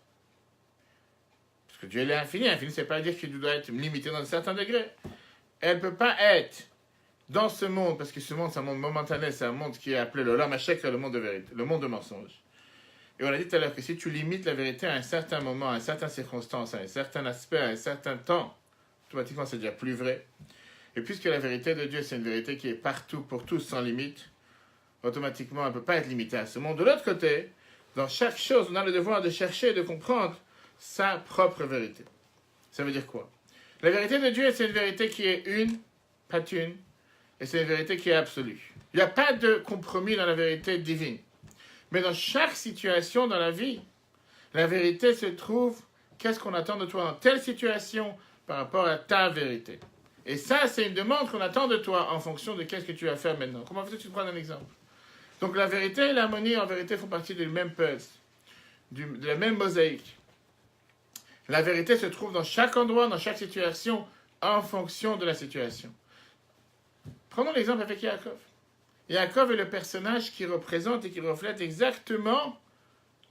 Parce que Dieu est infini. Infini, ça ne veut pas dire qu'il doit être limité dans un certain degré. Elle ne peut pas être dans ce monde, parce que ce monde, c'est un monde momentané, c'est un monde qui est appelé le Lam Hashek, le monde de vérité, le monde de mensonge. Et on a dit tout à l'heure que si tu limites la vérité à un certain moment, à une certaine circonstance, à un certain aspect, à un certain temps, automatiquement c'est déjà plus vrai. Et puisque la vérité de Dieu, c'est une vérité qui est partout, pour tous, sans limite, automatiquement, elle ne peut pas être limitée à ce monde. De l'autre côté, dans chaque chose, on a le devoir de chercher et de comprendre sa propre vérité. Ça veut dire quoi? La vérité de Dieu, c'est une vérité qui est une, pas une, et c'est une vérité qui est absolue. Il n'y a pas de compromis dans la vérité divine. Mais dans chaque situation dans la vie, la vérité se trouve, qu'est-ce qu'on attend de toi dans telle situation par rapport à ta vérité. Et ça, c'est une demande qu'on attend de toi en fonction de qu'est-ce que tu vas faire maintenant. Comment fais-tu prendre un exemple? Donc la vérité et l'harmonie, en vérité, font partie du même puzzle, de la même mosaïque. La vérité se trouve dans chaque endroit, dans chaque situation, en fonction de la situation. Prenons l'exemple avec Yaakov. Yaakov est le personnage qui représente et qui reflète exactement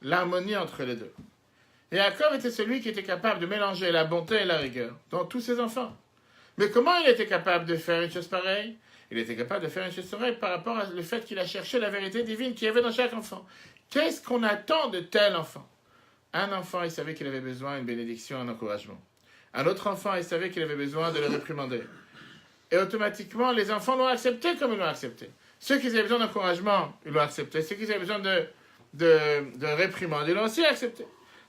l'harmonie entre les deux. Yaakov était celui qui était capable de mélanger la bonté et la rigueur dans tous ses enfants. Mais comment il était capable de faire une chose pareille? Il était capable de faire une chose pareille par rapport au fait qu'il a cherché la vérité divine qu'il y avait dans chaque enfant. Qu'est-ce qu'on attend de tel enfant? Un enfant, il savait qu'il avait besoin d'une bénédiction, un encouragement. Un autre enfant, il savait qu'il avait besoin de le réprimander. Et automatiquement, les enfants l'ont accepté comme ils l'ont accepté. Ceux qui avaient besoin d'encouragement, ils l'ont accepté. Ceux qui avaient besoin de réprimander, ils l'ont aussi accepté.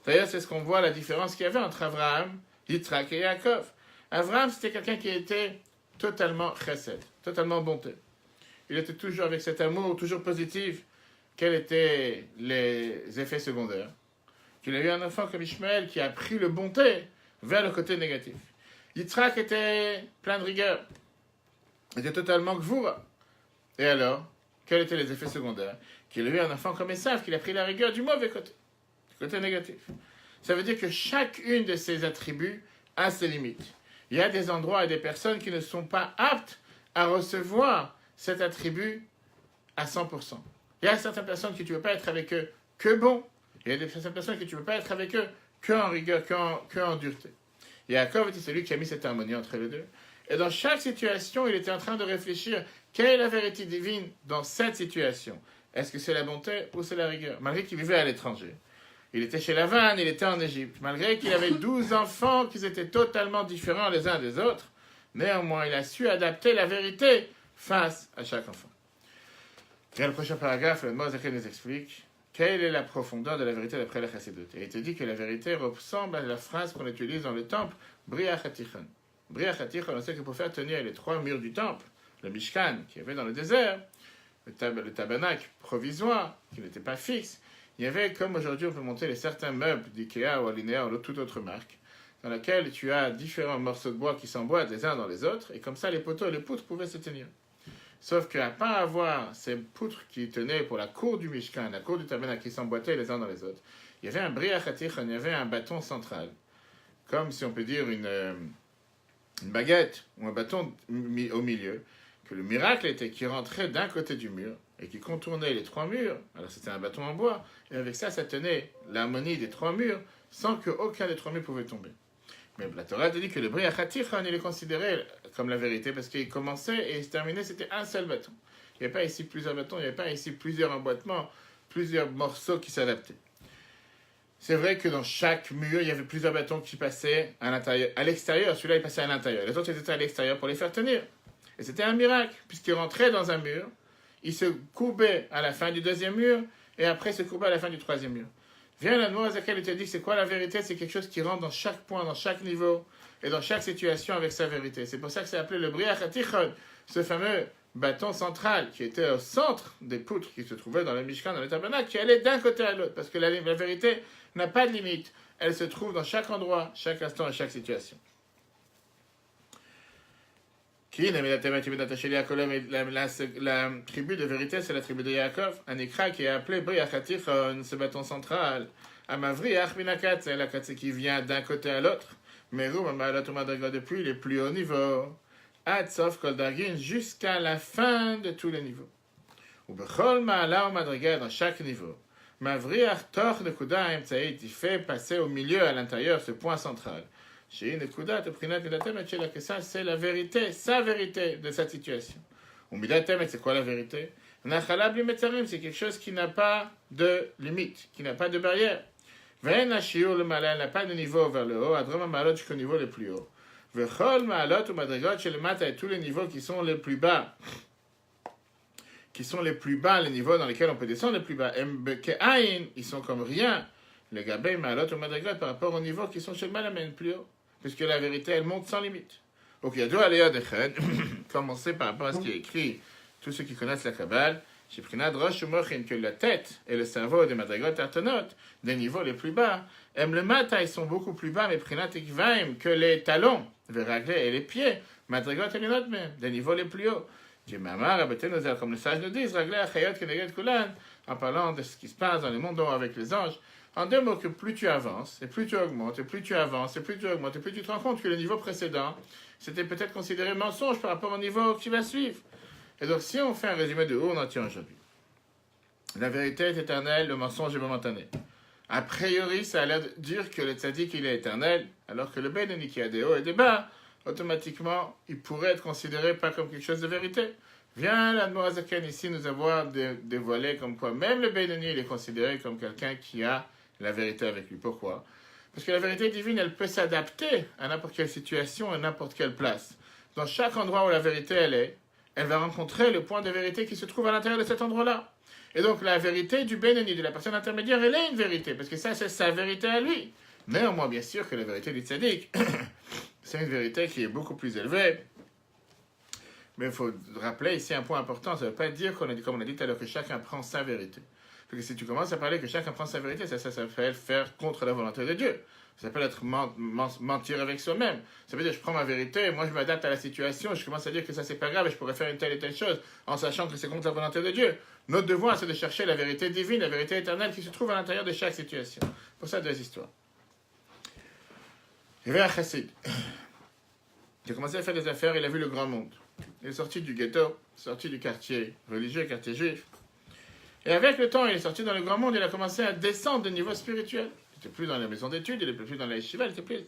D'ailleurs, c'est ce qu'on voit, la différence qu'il y avait entre Abraham, Yitzhak et Yaakov. Abraham, c'était quelqu'un qui était totalement chesed, totalement bonté. Il était toujours avec cet amour, toujours positif. Quels étaient les effets secondaires? Qu'il a eu un enfant comme Ishmaël qui a pris le bonté vers le côté négatif. Yitzhak était plein de rigueur. Il était totalement gvoura. Et alors, quels étaient les effets secondaires? Qu'il a eu un enfant comme Esav, qu'il a pris la rigueur du mauvais côté, du côté négatif. Ça veut dire que chacune de ces attributs a ses limites. Il y a des endroits et des personnes qui ne sont pas aptes à recevoir cet attribut à 100%. Il y a certaines personnes que tu ne veux pas être avec eux que bon. Il y a certaines personnes que tu ne veux pas être avec eux qu'en rigueur, qu'en dureté. Et Yaakov était celui qui a mis cette harmonie entre les deux. Et dans chaque situation, il était en train de réfléchir quelle est la vérité divine dans cette situation. Est-ce que c'est la bonté ou c'est la rigueur? Malgré qu'il vivait à l'étranger. Il était chez Lavan, il était en Égypte. Malgré qu'il avait 12 enfants qui étaient totalement différents les uns des autres, néanmoins, il a su adapter la vérité face à chaque enfant. Et dans le prochain paragraphe, le Mozaken nous explique quelle est la profondeur de la vérité d'après la Chassidut. Et il te dit que la vérité ressemble à la phrase qu'on utilise dans le temple, Briach HaTichon. Briach HaTichon, on sait que pour faire tenir les 3 murs du temple, le Mishkan qui avait dans le désert, le tabernacle provisoire, qui n'était pas fixe, il y avait, comme aujourd'hui on peut monter les certains meubles d'Ikea ou Alinea ou toute autre marque, dans laquelle tu as différents morceaux de bois qui s'emboîtent les uns dans les autres, et comme ça les poteaux et les poutres pouvaient se tenir. Sauf qu'à part avoir ces poutres qui tenaient pour la cour du Mishkan, la cour du tabernacle qui s'emboîtaient les uns dans les autres, il y avait un briach hatichon, il y avait un bâton central, comme si on peut dire une baguette ou un bâton au milieu, que le miracle était qui rentrait d'un côté du mur et qui contournait les 3 murs. Alors c'était un bâton en bois, et avec ça, ça tenait l'harmonie des 3 murs sans qu'aucun des 3 murs pouvait tomber. Mais la Torah te dit que le briach hatichon, il est considéré comme la vérité parce qu'il commençait et il se terminait, c'était un seul bâton. Il n'y avait pas ici plusieurs bâtons, il n'y avait pas ici plusieurs emboîtements, plusieurs morceaux qui s'adaptaient. C'est vrai que dans chaque mur, il y avait plusieurs bâtons qui passaient à l'extérieur. Celui-là, il passait à l'intérieur. Les autres étaient à l'extérieur pour les faire tenir. Et c'était un miracle, puisqu'il rentrait dans un mur, il se courbait à la fin du 2e mur, et après il se courbait à la fin du 3e mur. Viens la noix à laquelle il te dit c'est quoi la vérité? C'est quelque chose qui rentre dans chaque point, dans chaque niveau, et dans chaque situation avec sa vérité. C'est pour ça que c'est appelé le briach hatichon, ce fameux bâton central qui était au centre des poutres qui se trouvaient dans le Mishkan, dans le tabernacle, qui allait d'un côté à l'autre, parce que la vérité n'a pas de limite. Elle se trouve dans chaque endroit, chaque instant et chaque situation. La tribu de vérité, c'est la tribu de Yaakov, un écran qui est appelé briach hatichon, ce bâton central. Amavriach minakat, c'est la katse qui vient d'un côté à l'autre. Meru, depuis les plus hauts niveaux. Ad sof kol dargin, jusqu'à la fin de tous les niveaux. Ou bechol ma'ala ou madriga, dans chaque niveau. Mavriach toch nekuda emtsaït, il fait passer au milieu, à l'intérieur, ce point central. Chez nekuda, teprinat midatem et que ça, c'est la vérité, sa vérité de cette situation. Ou midatem, c'est quoi la vérité? Nachala bli metzarim, c'est quelque chose qui n'a pas de limite, qui n'a pas de barrière. Ve'en hashiur le malin n'a pas de niveau vers le haut, adroma maalot jusqu'au niveau le plus haut. Ve'chol maalot ou madrigot chez le mata et tous les niveaux qui sont les plus bas. Les niveaux dans lesquels on peut descendre les plus bas. Mbeke'ain, ils sont comme rien. Les gabé maalot ou madrigot par rapport aux niveaux qui sont chez le malamen plus haut. Puisque la vérité, elle monte sans limite. Donc, il y a deux aléas de Ched. Commencer par rapport à ce qui est écrit. Tous ceux qui connaissent la Kabbale, que la tête et le cerveau des madrigot artanot, des niveaux les plus bas, aiment le mata, ils sont beaucoup plus bas, mais prinat ikvaim, que les talons, les raglés et les pieds, madrigot et les notes même, des niveaux les plus hauts. Comme le sage nous dit, raglé achayot keneget kulan, en parlant de ce qui se passe dans les mondes avec les anges. En deux mots, que plus tu avances, et plus tu augmentes, et plus tu avances, et plus tu augmentes, et plus tu te rends compte que le niveau précédent, c'était peut-être considéré mensonge par rapport au niveau qui va suivre. Et donc, si on fait un résumé de où on en tient aujourd'hui, la vérité est éternelle, le mensonge est momentané. A priori, ça a l'air de dire que le tzaddik, il est éternel, alors que le bénéni qui a des hauts et des bas, automatiquement, il pourrait être considéré pas comme quelque chose de vérité. Vient l'Admorazaken ici nous avoir dévoilé comme quoi même le bénéni, il est considéré comme quelqu'un qui a la vérité avec lui. Pourquoi? Parce que la vérité divine, elle peut s'adapter à n'importe quelle situation, à n'importe quelle place. Dans chaque endroit où la vérité, elle va rencontrer le point de vérité qui se trouve à l'intérieur de cet endroit-là. Et donc, la vérité du bénéni, de la personne intermédiaire, elle est une vérité, parce que ça, c'est sa vérité à lui. Néanmoins, bien sûr que la vérité du tzaddik, c'est une vérité qui est beaucoup plus élevée. Mais il faut rappeler ici un point important, ça ne veut pas dire, comme on a dit tout à l'heure, que chacun prend sa vérité. Parce que si tu commences à parler que chacun prend sa vérité, ça s'appelle faire contre la volonté de Dieu. Ça s'appelle être mentir avec soi-même. Ça veut dire, je prends ma vérité, moi je m'adapte à la situation, je commence à dire que ça c'est pas grave et je pourrais faire une telle et telle chose en sachant que c'est contre la volonté de Dieu. Notre devoir, c'est de chercher la vérité divine, la vérité éternelle qui se trouve à l'intérieur de chaque situation. Pour ça, deux histoires. Il y avait un chassid. Il a commencé à faire des affaires, il a vu le grand monde. Il est sorti du ghetto, sorti du quartier religieux, quartier juif. Et avec le temps, il est sorti dans le grand monde, il a commencé à descendre de niveau spirituel. Il n'était plus dans la maison d'études, il n'était plus dans la yeshiva, il n'était plus.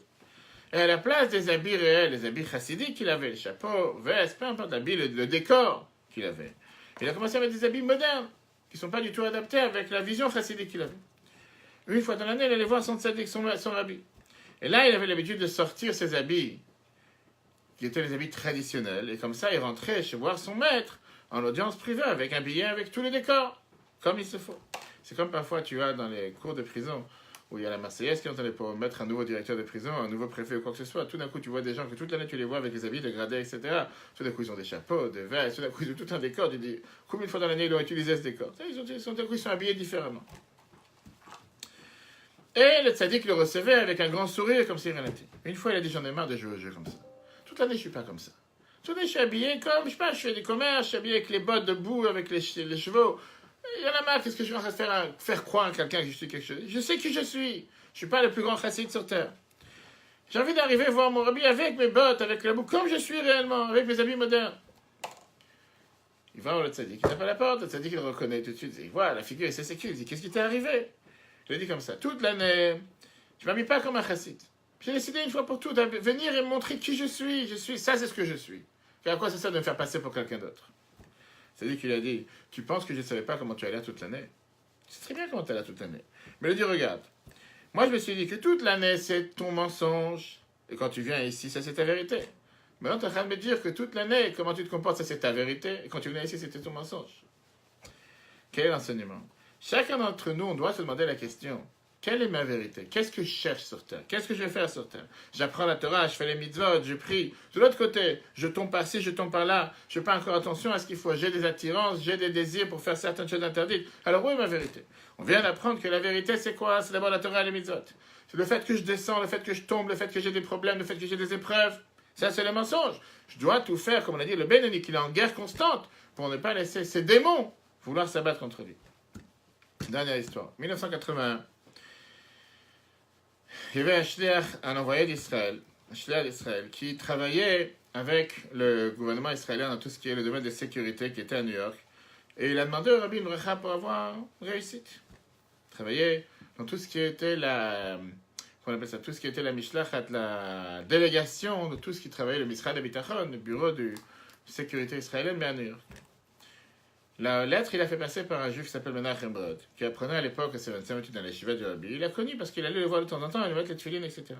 Et à la place des habits réels, les habits chassidiques qu'il avait, les chapeaux, vestes, peu importe l'habit, le décor qu'il avait, il a commencé à mettre des habits modernes, qui ne sont pas du tout adaptés avec la vision chassidique qu'il avait. Une fois dans l'année, il allait voir son tzaddik, son rabbi. Et là, il avait l'habitude de sortir ses habits, qui étaient les habits traditionnels, et comme ça, il rentrait chez voir son maître, en audience privée, avec un billet, avec tous les décors, comme il se faut. C'est comme parfois tu as dans les cours de prison, où il y a la Marseillaise qui est entendue pour mettre un nouveau directeur de prison, un nouveau préfet ou quoi que ce soit. Tout d'un coup, tu vois des gens que toute l'année tu les vois avec les habits dégradés, etc. Tout d'un coup, ils ont des chapeaux, des vestes, tout d'un coup, ils ont tout un décor. Tu dis, combien de fois dans l'année ils ont utilisé ce décor? Ils sont habillés différemment. Et le tzaddik le recevait avec un grand sourire, comme s'il rien n'était. Une fois, il a dit, j'en ai marre de jouer au jeu comme ça. Toute l'année, je suis pas comme ça. Toute l'année, je suis habillé comme, je sais pas, je fais des commerces, je suis habillé avec les bottes de boue, avec les chevaux. Il y en a marre, qu'est-ce que je suis en train de faire croire à quelqu'un que je suis quelque chose? Je sais qui je suis. Je suis pas le plus grand chassid sur terre. J'ai envie d'arriver voir mon rabbi avec mes bottes, avec la boue, comme je suis réellement, avec mes habits modernes. Il va voir le tzaddik, il tape à la porte, le tzaddik il le reconnaît tout de suite. Il voit la figure, il sait c'est qui. Il dit, qu'est-ce qui t'est arrivé? Je lui dis comme ça, toute l'année, je m'habille pas comme un chassid. J'ai décidé une fois pour toutes de venir et me montrer qui je suis. Ça c'est ce que je suis. Et à quoi ça sert de me faire passer pour quelqu'un d'autre? C'est-à-dire qu'il a dit, tu penses que je ne savais pas comment tu allais toute l'année? Je sais très bien comment tu allais toute l'année. Mais il a dit, regarde, moi je me suis dit que toute l'année c'est ton mensonge. Et quand tu viens ici, ça c'est ta vérité. Maintenant tu es en train de me dire que toute l'année, comment tu te comportes, ça c'est ta vérité. Et quand tu venais ici, c'était ton mensonge. Quel est l'enseignement? Chacun d'entre nous, on doit se demander la question. Quelle est ma vérité? Qu'est-ce que je cherche sur terre? Qu'est-ce que je vais faire sur terre? J'apprends la Torah, je fais les mitzvot, je prie. De l'autre côté, je tombe par-ci, je tombe par-là. Je ne fais pas encore attention à ce qu'il faut. J'ai des attirances, j'ai des désirs pour faire certaines choses interdites. Alors où est ma vérité? On vient d'apprendre que la vérité, c'est quoi? C'est d'abord la Torah et les mitzvot. C'est le fait que je descends, le fait que je tombe, le fait que j'ai des problèmes, le fait que j'ai des épreuves. Ça, c'est le mensonge. Je dois tout faire, comme on a dit, le bénéni, qu'il est en guerre constante pour ne pas laisser ces démons vouloir s'abattre contre lui. Dernière histoire. 1981. Il y avait un envoyé d'Israël, qui travaillait avec le gouvernement israélien dans tout ce qui est le domaine de sécurité qui était à New York. Et il a demandé au Rabbi une bracha pour avoir réussite. Il travaillait dans tout ce qui était tout ce qui était la Mishlachat, la délégation de tout ce qui travaillait le Misrad Habitachon, le bureau de sécurité israélienne, mais à New York. La lettre, il a fait passer par un juif qui s'appelle Menachem Brod, qui apprenait à l'époque que c'est 25 études dans les Shiva du Rabbi. Il l'a connu parce qu'il allait le voir de temps en temps et lui mettre les tefillin, etc.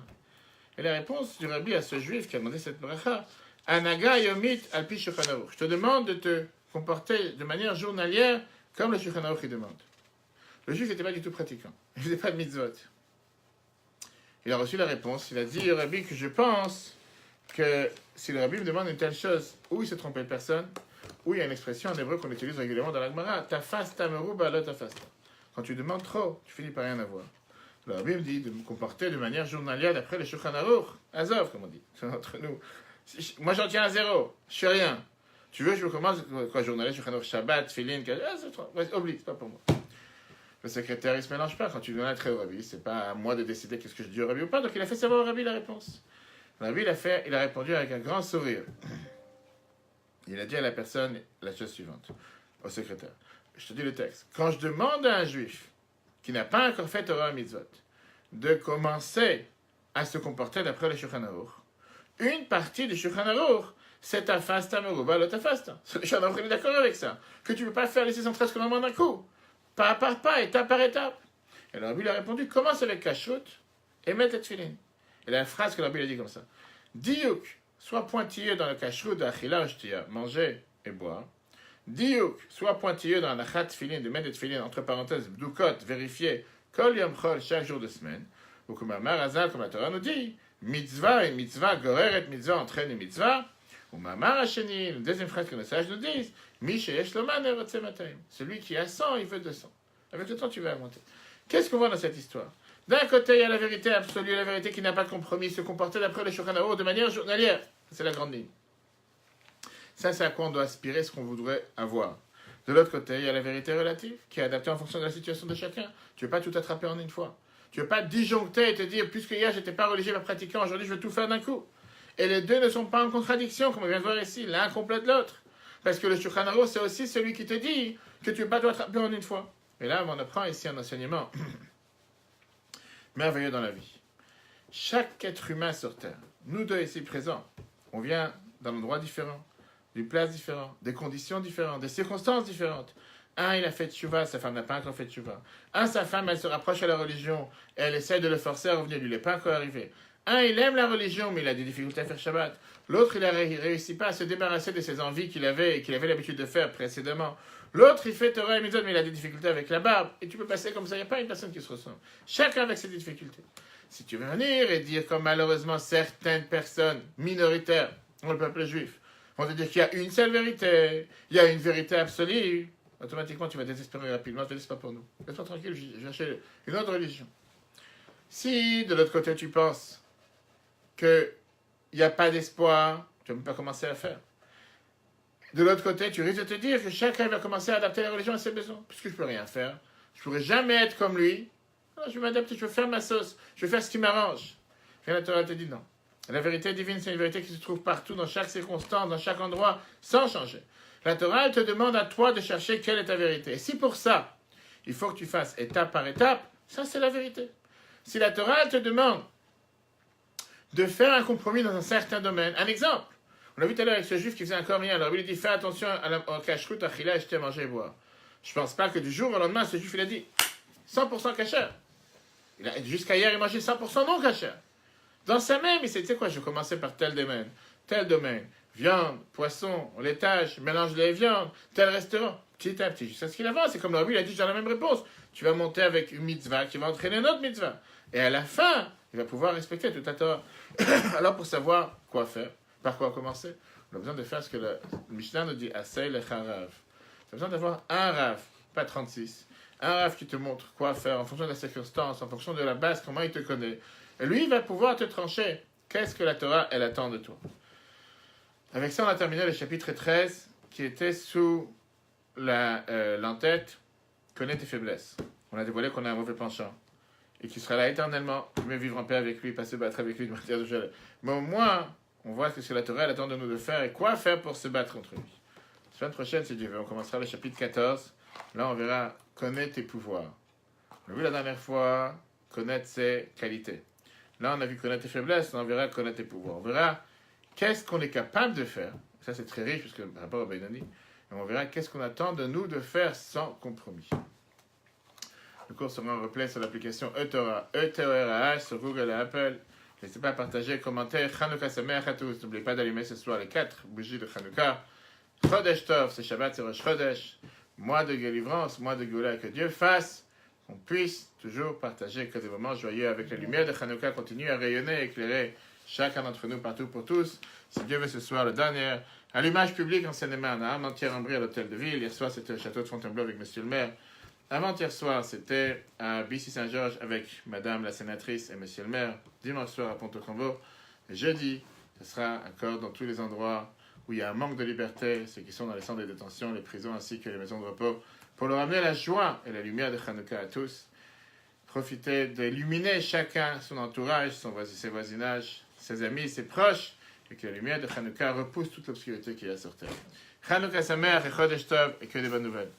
Et la réponse du Rabbi à ce juif qui a demandé cette bracha, Anaga Yomit Alpi Shulchan Aruch. Je te demande de te comporter de manière journalière comme le Shulchan Aruch demande. Le juif n'était pas du tout pratiquant. Il ne faisait pas de mitzvot. Il a reçu la réponse. Il a dit au Rabbi que je pense que si le Rabbi me demande une telle chose, où il s'est trompé de personne, où il y a une expression en hébreu qu'on utilise régulièrement dans la Gemara, tafasta meruba lo tafasta. Quand tu demandes trop, tu finis par rien avoir. Le Rabbi me dit de me comporter de manière journalière d'après le Shulchan Aruch, Azov, comme on dit, entre nous. Moi j'en tiens à zéro, je suis rien. Tu veux que je commence, quoi, journalier, Shulchan Aruch, Shabbat, Tfilin, oublie, c'est pas pour moi. Le secrétaire, il se mélange pas. Quand tu donnes un trait au Rabbi, c'est pas à moi de décider qu'est-ce que je dis au Rabbi ou pas. Donc il a fait savoir au Rabbi la réponse. Le Rabbi, il a répondu avec un grand sourire. Il a dit à la personne la chose suivante, au secrétaire. Je te dis le texte. Quand je demande à un juif qui n'a pas encore fait Torah Mitzvot de commencer à se comporter d'après le Shulchan Aruch, une partie du Shulchan Aruch, c'est ta fasta meruba lo tafasta. Le Shulchan Aruch est d'accord avec ça. Que tu ne peux pas faire les 613 commandements d'un coup. Pas par pas, étape par étape. Et le Rabbi lui a répondu, commence avec kashrut et mets les tefillin. Et la phrase que le Rabbi a dit comme ça. Diouk, sois pointilleux dans le kashrut d'achila shtia, manger et boire. Diouk, sois pointilleux dans l'achat tefillin, de mettre les tefillin, entre parenthèses, bdoukot, vérifier, kol yom chol, chaque jour de semaine. Ou comme Amar Hazal, comme la Torah nous dit, mitzvah et mitzvah, gorer et mitzvah entraîne une mitzvah. Ou Mamar Hasheni, une deuxième phrase que nos sages nous disent, Misheyesh Loman Erotze Matayim. Celui qui a 100, il veut 200. Avec le temps, tu vas augmenter. Qu'est-ce qu'on voit dans cette histoire? D'un côté, il y a la vérité absolue, la vérité qui n'a pas de compromis, se comporter d'après le Shulchan Aruch de manière journalière. C'est la grande ligne. Ça, c'est à quoi on doit aspirer, ce qu'on voudrait avoir. De l'autre côté, il y a la vérité relative, qui est adaptée en fonction de la situation de chacun. Tu ne veux pas tout attraper en une fois. Tu ne veux pas disjoncter et te dire, puisque hier, je n'étais pas religieux, pas pratiquant, aujourd'hui, je veux tout faire d'un coup. Et les deux ne sont pas en contradiction, comme on vient de voir ici. L'un complète l'autre. Parce que le Shulchan Aruch, c'est aussi celui qui te dit que tu ne veux pas tout attraper en une fois. Et là, on apprend ici un enseignement merveilleux dans la vie. Chaque être humain sur Terre, nous deux ici présents, on vient d'un endroit différent, d'une place différente, des conditions différentes, des circonstances différentes. Un, il a fait tchouva, sa femme n'a pas encore fait tchouva. Un, sa femme, elle se rapproche à la religion, et elle essaie de le forcer à revenir, lui, il n'est pas encore arrivé. Un, il aime la religion, mais il a des difficultés à faire Shabbat. L'autre, il ne réussit pas à se débarrasser de ses envies qu'il avait et qu'il avait l'habitude de faire précédemment. L'autre, il fait Torah et Mitzvot, mais il a des difficultés avec la barbe. Et tu peux passer comme ça, il n'y a pas une personne qui se ressemble. Chacun avec ses difficultés. Si tu veux venir et dire, comme malheureusement certaines personnes minoritaires dans le peuple juif, vont te dire qu'il y a une seule vérité, il y a une vérité absolue, automatiquement tu vas désespérer rapidement, tu ne laisses pas pour nous. Laisse-moi tranquille, je vais chercher une autre religion. Si de l'autre côté tu penses qu'il n'y a pas d'espoir, tu ne vas même pas commencer à faire. De l'autre côté, tu risques de te dire que chacun va commencer à adapter la religion à ses besoins. Puisque je ne peux rien faire, je ne pourrai jamais être comme lui. Alors, je vais m'adapter, je vais faire ma sauce, je vais faire ce qui m'arrange. Et la Torah te dit non. La vérité divine, c'est une vérité qui se trouve partout, dans chaque circonstance, dans chaque endroit, sans changer. La Torah, elle te demande à toi de chercher quelle est ta vérité. Et si pour ça, il faut que tu fasses étape par étape, ça c'est la vérité. Si la Torah, elle te demande de faire un compromis dans un certain domaine, un exemple, on l'a vu tout à l'heure avec ce juif qui faisait encore rien, alors il dit fais attention au kashrut, achila, acheter, manger et boire. Je ne pense pas que du jour au lendemain, ce juif il a dit 100% kasher. Jusqu'à hier, il mangeait 100% non kasher. Dans sa même, il s'est dit, tu sais quoi, je vais commencer par tel domaine, viande, poisson, laitage, mélange des viandes, tel restaurant, petit à petit, jusqu'à ce qu'il avance. C'est comme le Rabbi, il a dit, j'ai la même réponse. Tu vas monter avec une mitzvah qui va entraîner une autre mitzvah. Et à la fin, il va pouvoir respecter tout à Torah. Alors, pour savoir quoi faire, par quoi commencer, on a besoin de faire ce que le Mishnah nous dit, Asay lecha rav. Tu as besoin d'avoir un rav, pas 36. Un rav qui te montre quoi faire en fonction de la circonstance, en fonction de la base, comment il te connaît. Et lui, il va pouvoir te trancher. Qu'est-ce que la Torah, elle attend de toi? Avec ça, on a terminé le chapitre 13, qui était sous l'entête « Connais tes faiblesses ». On a dévoilé qu'on a un mauvais penchant. Et qu'il sera là éternellement. Mieux vivre en paix avec lui, pas se battre avec lui de matière de gel. Mais au moins, on voit ce que la Torah, elle attend de nous de faire et quoi faire pour se battre contre lui. La semaine prochaine, si Dieu veut, on commencera le chapitre 14. Là, on verra « Connais tes pouvoirs ». On a vu la dernière fois « Connaître ses qualités ». Là, on a vu connaître tes faiblesses, on verra connaître tes pouvoirs. On verra qu'est-ce qu'on est capable de faire. Ça, c'est très riche, parce que par rapport au Benoni, Et on verra qu'est-ce qu'on attend de nous de faire sans compromis. Le cours sera en replay sur l'application eTorah sur Google et Apple. N'hésitez pas à partager, commenter. Chanukah Sameach à tous. N'oubliez pas d'allumer ce soir les 4 bougies de Chanukah. Chodesh Tov, c'est Shabbat, c'est Rosh Chodesh. Mois de délivrance, mois de Géoula, et que Dieu fasse qu'on puisse toujours partager que des moments joyeux avec la lumière de Chanukah continue à rayonner et éclairer chacun d'entre nous partout pour tous. Si Dieu veut ce soir, le dernier allumage public en Seine-et-Marne, à Armentières-en-Brie à l'hôtel de ville. Hier soir, c'était le château de Fontainebleau avec monsieur le maire. Avant-hier soir, c'était à Bissy-Saint-Georges avec madame la sénatrice et monsieur le maire. Dimanche soir à Ponto-Combo. Et jeudi, ce sera encore dans tous les endroits où il y a un manque de liberté, ceux qui sont dans les centres de détention, les prisons ainsi que les maisons de repos, pour leur amener la joie et la lumière de Chanukah à tous. Profitez d'illuminer chacun son entourage, ses voisinages, ses amis, ses proches, et que la lumière de Chanukah repousse toute l'obscurité qu'il y a sur terre. Chanukah Sameach et Chodesh Tov, et que des bonnes nouvelles.